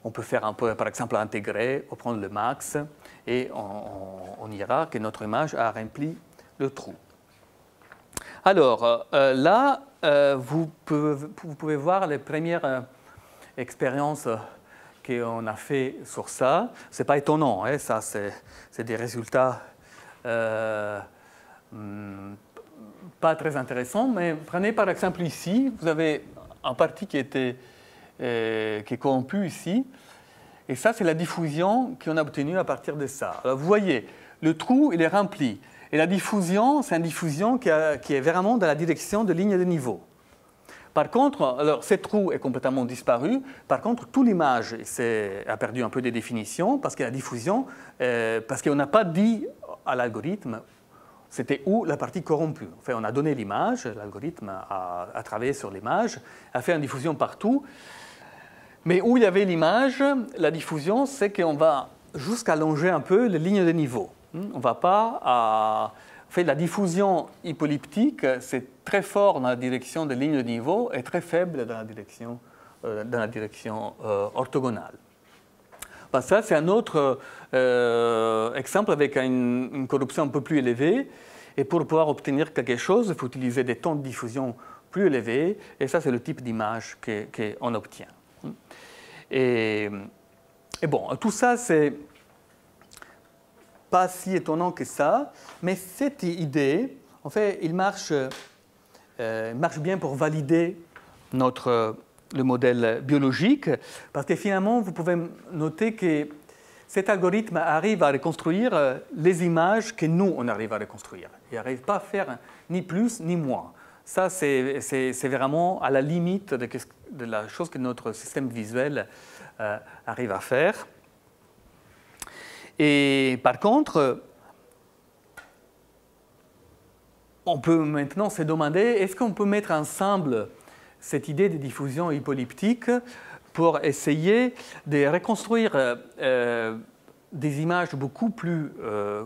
On peut faire un peu, par exemple, intégrer, on prend le max et on ira que notre image a rempli le trou. Alors, là, vous pouvez voir les premières expériences qu'on a fait sur ça. Ce n'est pas étonnant, hein, ça, c'est des résultats... pas très intéressant, mais prenez par exemple ici, vous avez un parti qui est corrompu ici, et ça c'est la diffusion qu'on a obtenue à partir de ça. Alors vous voyez, le trou il est rempli, et la diffusion c'est une diffusion qui est vraiment dans la direction de ligne de niveau. Par contre, alors ce trou est complètement disparu, par contre toute l'image a perdu un peu de définition parce que la diffusion, parce qu'on n'a pas dit à l'algorithme c'était où la partie corrompue. Enfin, on a donné l'image, l'algorithme a travaillé sur l'image, a fait une diffusion partout. Mais où il y avait l'image, la diffusion, c'est qu'on va jusqu'à allonger un peu les lignes de niveau. On ne va pas fait, la diffusion hypoliptique, c'est très fort dans la direction des lignes de niveau et très faible dans la direction orthogonale. Ben, ça, c'est un autre exemple avec une corruption un peu plus élevée. Et pour pouvoir obtenir quelque chose, il faut utiliser des taux de diffusion plus élevés. Et ça, c'est le type d'image qu'on obtient. Et bon, tout ça, c'est pas si étonnant que ça, mais cette idée, en fait, il marche bien pour valider le modèle biologique, parce que finalement, vous pouvez noter que cet algorithme arrive à reconstruire les images que nous, on arrive à reconstruire. Il n'arrive pas à faire ni plus ni moins. Ça, c'est vraiment à la limite de la chose que notre système visuel arrive à faire. Et par contre, on peut maintenant se demander, est-ce qu'on peut mettre ensemble cette idée de diffusion hypoliptique pour essayer de reconstruire des images beaucoup plus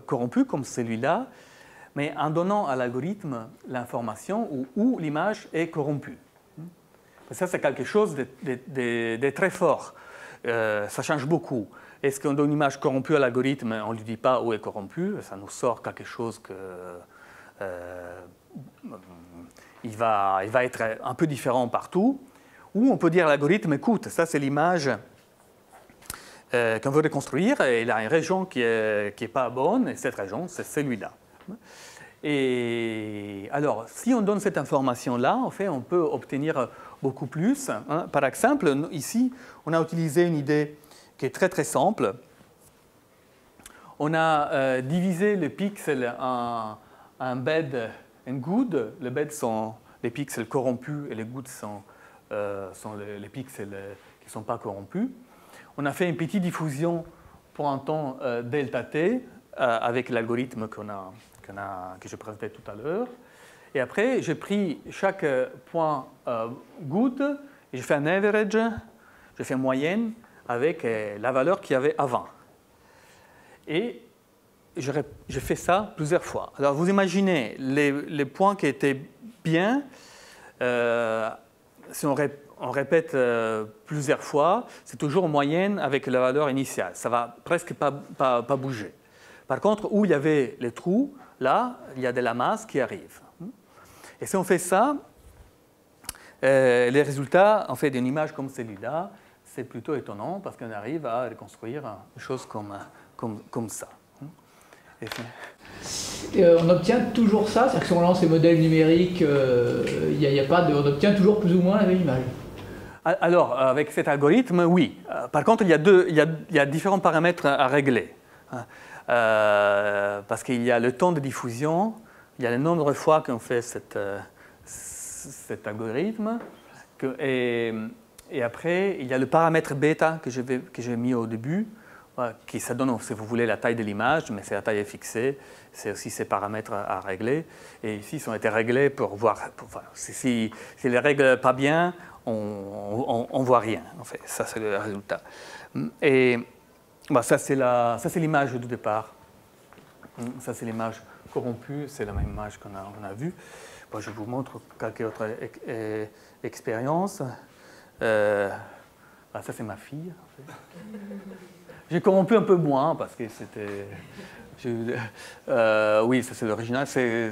corrompues comme celui-là, mais en donnant à l'algorithme l'information où l'image est corrompue. Ça, c'est quelque chose de très fort. Ça change beaucoup. Est-ce qu'on donne une image corrompue à l'algorithme, on ne lui dit pas où est corrompue, ça nous sort quelque chose que il va être un peu différent partout. Ou on peut dire à l'algorithme, écoute, ça c'est l'image qu'on veut reconstruire, et il a une région qui est pas bonne, et cette région, c'est celui-là. Et alors, si on donne cette information-là, en fait, on peut obtenir beaucoup plus. Par exemple, ici, on a utilisé une idée qui est très très simple. On a divisé les pixels en bed et good. Les beds sont les pixels corrompus et les good sont les pixels qui ne sont pas corrompus. On a fait une petite diffusion pour un temps delta t avec l'algorithme que je présentais tout à l'heure. Et après, j'ai pris chaque point good et j'ai fait un average, j'ai fait une moyenne avec la valeur qu'il y avait avant. Et j'ai fait ça plusieurs fois. Alors vous imaginez, les points qui étaient bien, si on répète plusieurs fois, c'est toujours en moyenne avec la valeur initiale. Ça ne va presque pas bouger. Par contre, où il y avait les trous, là, il y a de la masse qui arrive. Et si on fait ça, les résultats en fait, d'une image comme celui-là, c'est plutôt étonnant parce qu'on arrive à reconstruire une chose comme ça. Et on obtient toujours ça, c'est-à-dire que si on lance les modèles numériques, on obtient toujours plus ou moins la même image. Alors, avec cet algorithme, oui. Par contre, il y a différents paramètres à régler. Parce qu'il y a le temps de diffusion, il y a le nombre de fois qu'on fait cet algorithme, et après, il y a le paramètre bêta que j'ai mis au début, qui ça donne, si vous voulez, la taille de l'image, mais la taille est fixée, c'est aussi ces paramètres à régler. Et ici, ils ont été réglés pour voir, si les règles pas bien, on ne voit rien, en fait. Ça, c'est le résultat. Et ça, c'est l'image du départ. Ça, c'est l'image corrompue, c'est la même image qu'on a vue. Bon, je vous montre quelques autres expériences. Ça, c'est ma fille. En fait. J'ai corrompu un peu moins parce que c'était... oui, ça c'est l'original, c'est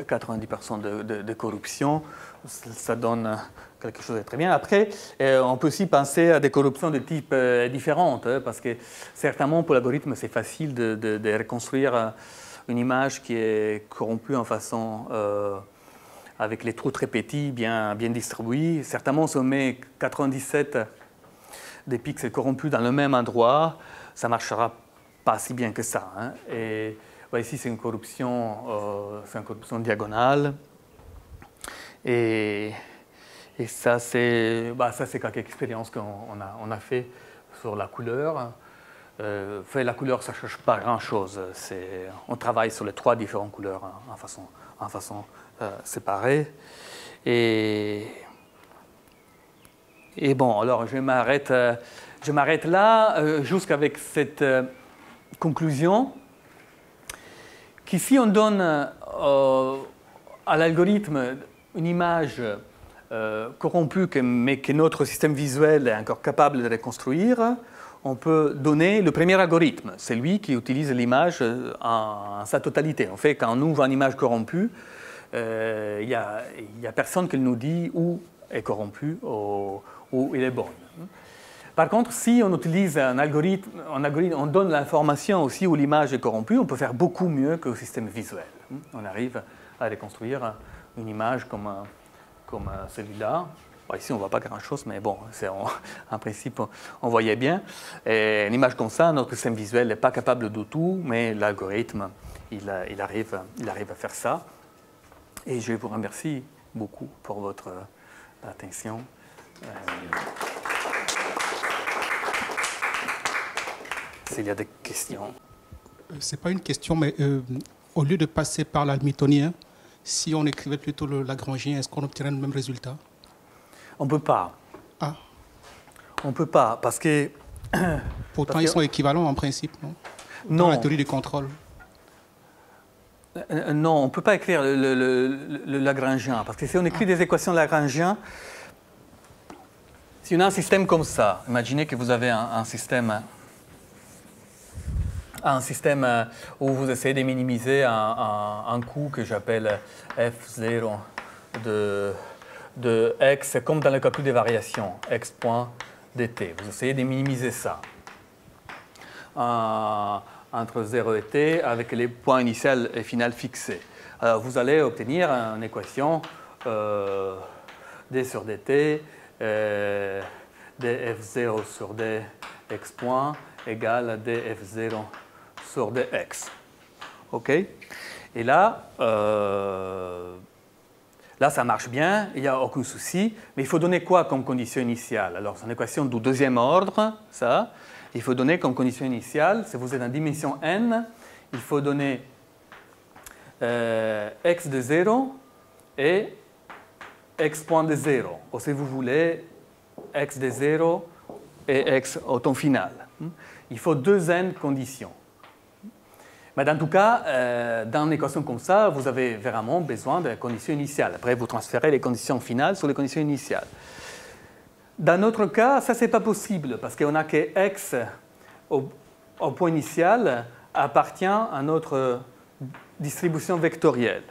90% de corruption. Ça donne quelque chose de très bien. Après, on peut aussi penser à des corruptions de type différentes, parce que certainement pour l'algorithme, c'est facile de reconstruire une image qui est corrompue en façon avec les trous très petits, bien distribués. Certainement, si on met 97 des pixels corrompus dans le même endroit, ça ne marchera pas si bien que ça. Hein. Et ici, c'est une corruption diagonale. Et ça, c'est quelques expériences qu'on a fait sur la couleur. La couleur, ça ne change pas grand-chose. On travaille sur les 3 différentes couleurs en façon séparée. Et bon, alors je m'arrête là jusqu'avec cette conclusion qu'ici on donne à l'algorithme, une image corrompue, mais que notre système visuel est encore capable de reconstruire, on peut donner le premier algorithme, c'est lui qui utilise l'image en sa totalité. En fait, quand on ouvre une image corrompue, il n'y a personne qui nous dit où est corrompue ou où il est bon. Par contre, si on utilise un algorithme, on donne l'information aussi où l'image est corrompue, on peut faire beaucoup mieux que le système visuel. On arrive à reconstruire une image comme celui-là. Bon, ici, on ne voit pas grand-chose, mais bon, en principe, on voyait bien. Et une image comme ça, notre système visuel n'est pas capable de tout, mais l'algorithme, il arrive à faire ça. Et je vous remercie beaucoup pour votre attention. S'il y a des questions. Ce n'est pas une question, mais au lieu de passer par l'hamiltonien, si on écrivait plutôt le lagrangien, est-ce qu'on obtiendrait le même résultat? On ne peut pas. Ah. On ne peut pas, parce que... Pourtant, ils sont équivalents en principe, non? Non. Dans la théorie du contrôle. Non, on ne peut pas écrire le lagrangien, parce que si on écrit des équations lagrangiennes, si on a un système comme ça, imaginez que vous avez un système où vous essayez de minimiser un coût que j'appelle f0 de x, comme dans le calcul des variations, x point dt. Vous essayez de minimiser ça entre 0 et t avec les points initial et final fixés. Alors vous allez obtenir une équation d sur dt, df0 sur dx point égale à df0 sur dx. OK? Et là, ça marche bien, il n'y a aucun souci, mais il faut donner quoi comme condition initiale? Alors, c'est une équation du deuxième ordre, ça. Il faut donner comme condition initiale, si vous êtes en dimension n, il faut donner x de 0 et x point de 0. Ou si vous voulez, x de 0 et x au temps final. Il faut deux n conditions. Mais dans tout cas, dans une équation comme ça, vous avez vraiment besoin de la condition initiale. Après, vous transférez les conditions finales sur les conditions initiales. Dans notre cas, ça, ce n'est pas possible, parce qu'on a que x au point initial appartient à notre distribution vectorielle.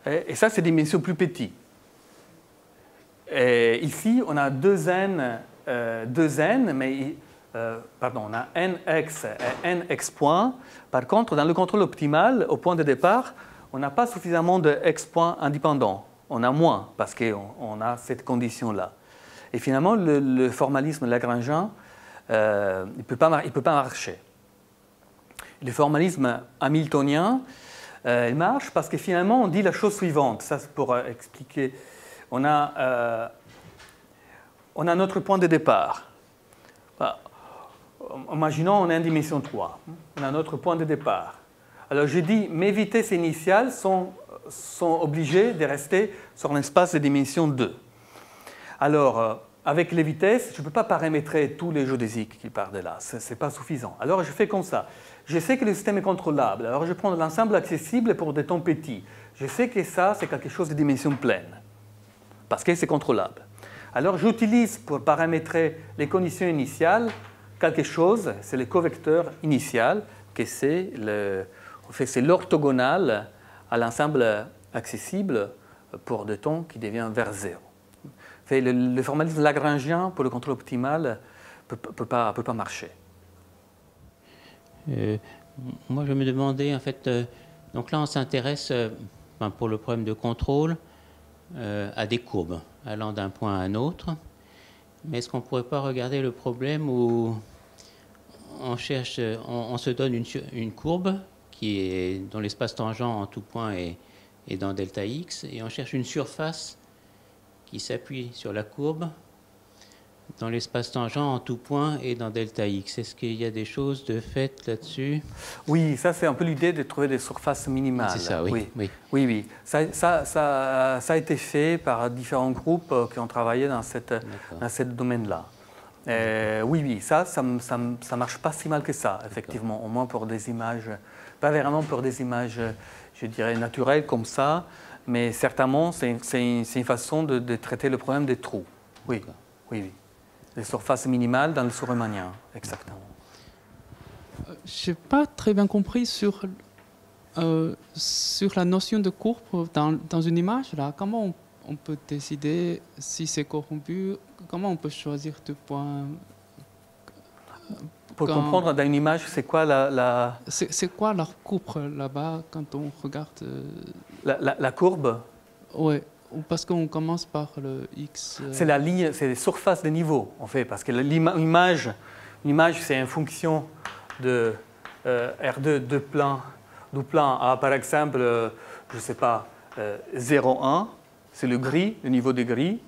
Et ça, c'est des dimensions plus petites. Et ici, on a deux n, mais... on a nx et nx points. Par contre, dans le contrôle optimal, au point de départ, on n'a pas suffisamment de x points indépendants. On a moins, parce qu'on a cette condition-là. Et finalement, le formalisme lagrangien, il ne peut pas marcher. Le formalisme hamiltonien, il marche parce que finalement, on dit la chose suivante. Ça, c'est pour expliquer. On a notre point de départ. Imaginons on est en dimension 3, on a notre point de départ. Alors je dis, mes vitesses initiales sont obligées de rester sur un espace de dimension 2. Alors, avec les vitesses, je ne peux pas paramétrer tous les géodésiques qui partent de là, ce n'est pas suffisant. Alors je fais comme ça. Je sais que le système est contrôlable, alors je prends l'ensemble accessible pour des temps petits. Je sais que ça, c'est quelque chose de dimension pleine, parce que c'est contrôlable. Alors j'utilise pour paramétrer les conditions initiales quelque chose, c'est le covecteur initial, que c'est l'orthogonal à l'ensemble accessible pour des temps qui devient vers 0. Le formalisme lagrangien pour le contrôle optimal ne peut pas marcher. Moi, je me demandais, en fait, donc là, on s'intéresse, pour le problème de contrôle, à des courbes allant d'un point à un autre. Mais est-ce qu'on ne pourrait pas regarder le problème où on se donne une courbe qui est dans l'espace tangent en tout point et dans delta x, et on cherche une surface qui s'appuie sur la courbe dans l'espace tangent en tout point et dans delta x. Est-ce qu'il y a des choses de fait là-dessus? Oui, ça c'est un peu l'idée de trouver des surfaces minimales. C'est ça, oui. Oui. Ça a été fait par différents groupes qui ont travaillé dans ce domaine-là. Oui, ça marche pas si mal que ça, effectivement, au moins pour des images, pas vraiment pour des images, je dirais, naturelles comme ça, mais certainement, c'est une façon de traiter le problème des trous. Oui, oui. Les surfaces minimales dans le surhumanien, exactement. Je n'ai pas très bien compris sur la notion de courbe dans une image. Là, comment on peut décider si c'est corrompu? Comment on peut choisir deux points? Pour comprendre dans une image, c'est quoi C'est quoi la courbe là-bas quand on regarde la courbe? Oui, parce qu'on commence par le X. C'est la ligne, c'est les surfaces des niveaux, en fait, parce que l'image, c'est une fonction de R2 du plan A, par exemple, je ne sais pas, 0,1, c'est le gris, le niveau de gris.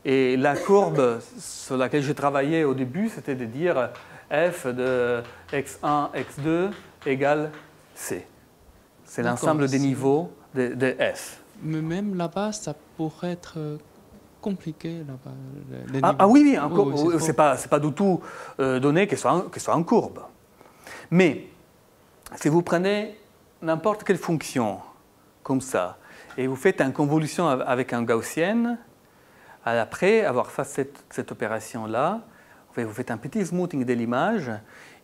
Et la courbe sur laquelle j'ai travaillé au début, c'était de dire f de x1, x2 égale c. C'est l'ensemble des niveaux de f. Mais même là-bas, ça pourrait être compliqué là-bas. Oui, c'est pas du tout donné que ce soit en courbe. Mais si vous prenez n'importe quelle fonction comme ça et vous faites une convolution avec un gaussien, après avoir fait cette opération-là, vous faites un petit smoothing de l'image,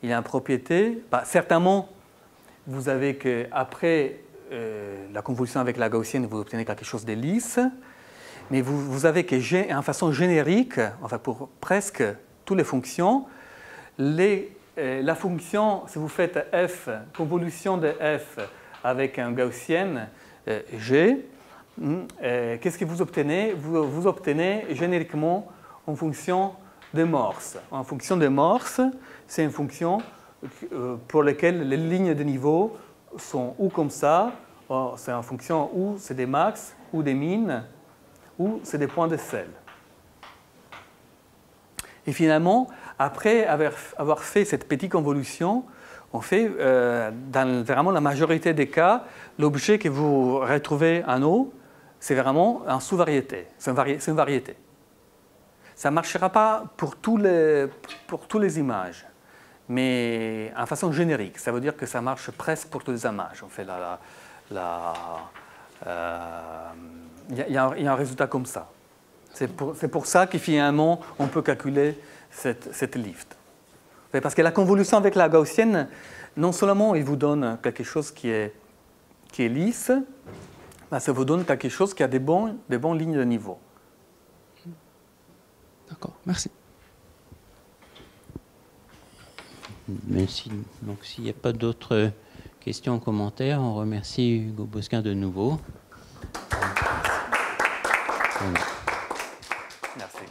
il y a une propriété. Certainement, vous avez qu'après la convolution avec la gaussienne, vous obtenez quelque chose de lisse, mais vous avez que, en façon générique, enfin pour presque toutes les fonctions, la fonction, si vous faites f, convolution de f avec un gaussien g, qu'est-ce que vous obtenez? Vous obtenez génériquement en fonction de Morse. En fonction de Morse, c'est une fonction pour laquelle les lignes de niveau sont ou comme ça, c'est en fonction où c'est des max ou des min, ou c'est des points de sel. Et finalement, après avoir fait cette petite convolution, on fait, dans vraiment la majorité des cas, l'objet que vous retrouvez en haut, c'est vraiment une sous-variété, c'est une variété. Ça ne marchera pas pour toutes les images, mais en façon générique. Ça veut dire que ça marche presque pour toutes les images. On fait il y a un résultat comme ça. C'est pour ça que finalement, on peut calculer cette lift. Parce que la convolution avec la gaussienne, non seulement il vous donne quelque chose qui est lisse, mais ça vous donne quelque chose qui a des bonnes lignes de niveau. D'accord, merci. Merci. Donc, s'il n'y a pas d'autres questions ou commentaires, on remercie Hugo Bosquin de nouveau. Merci.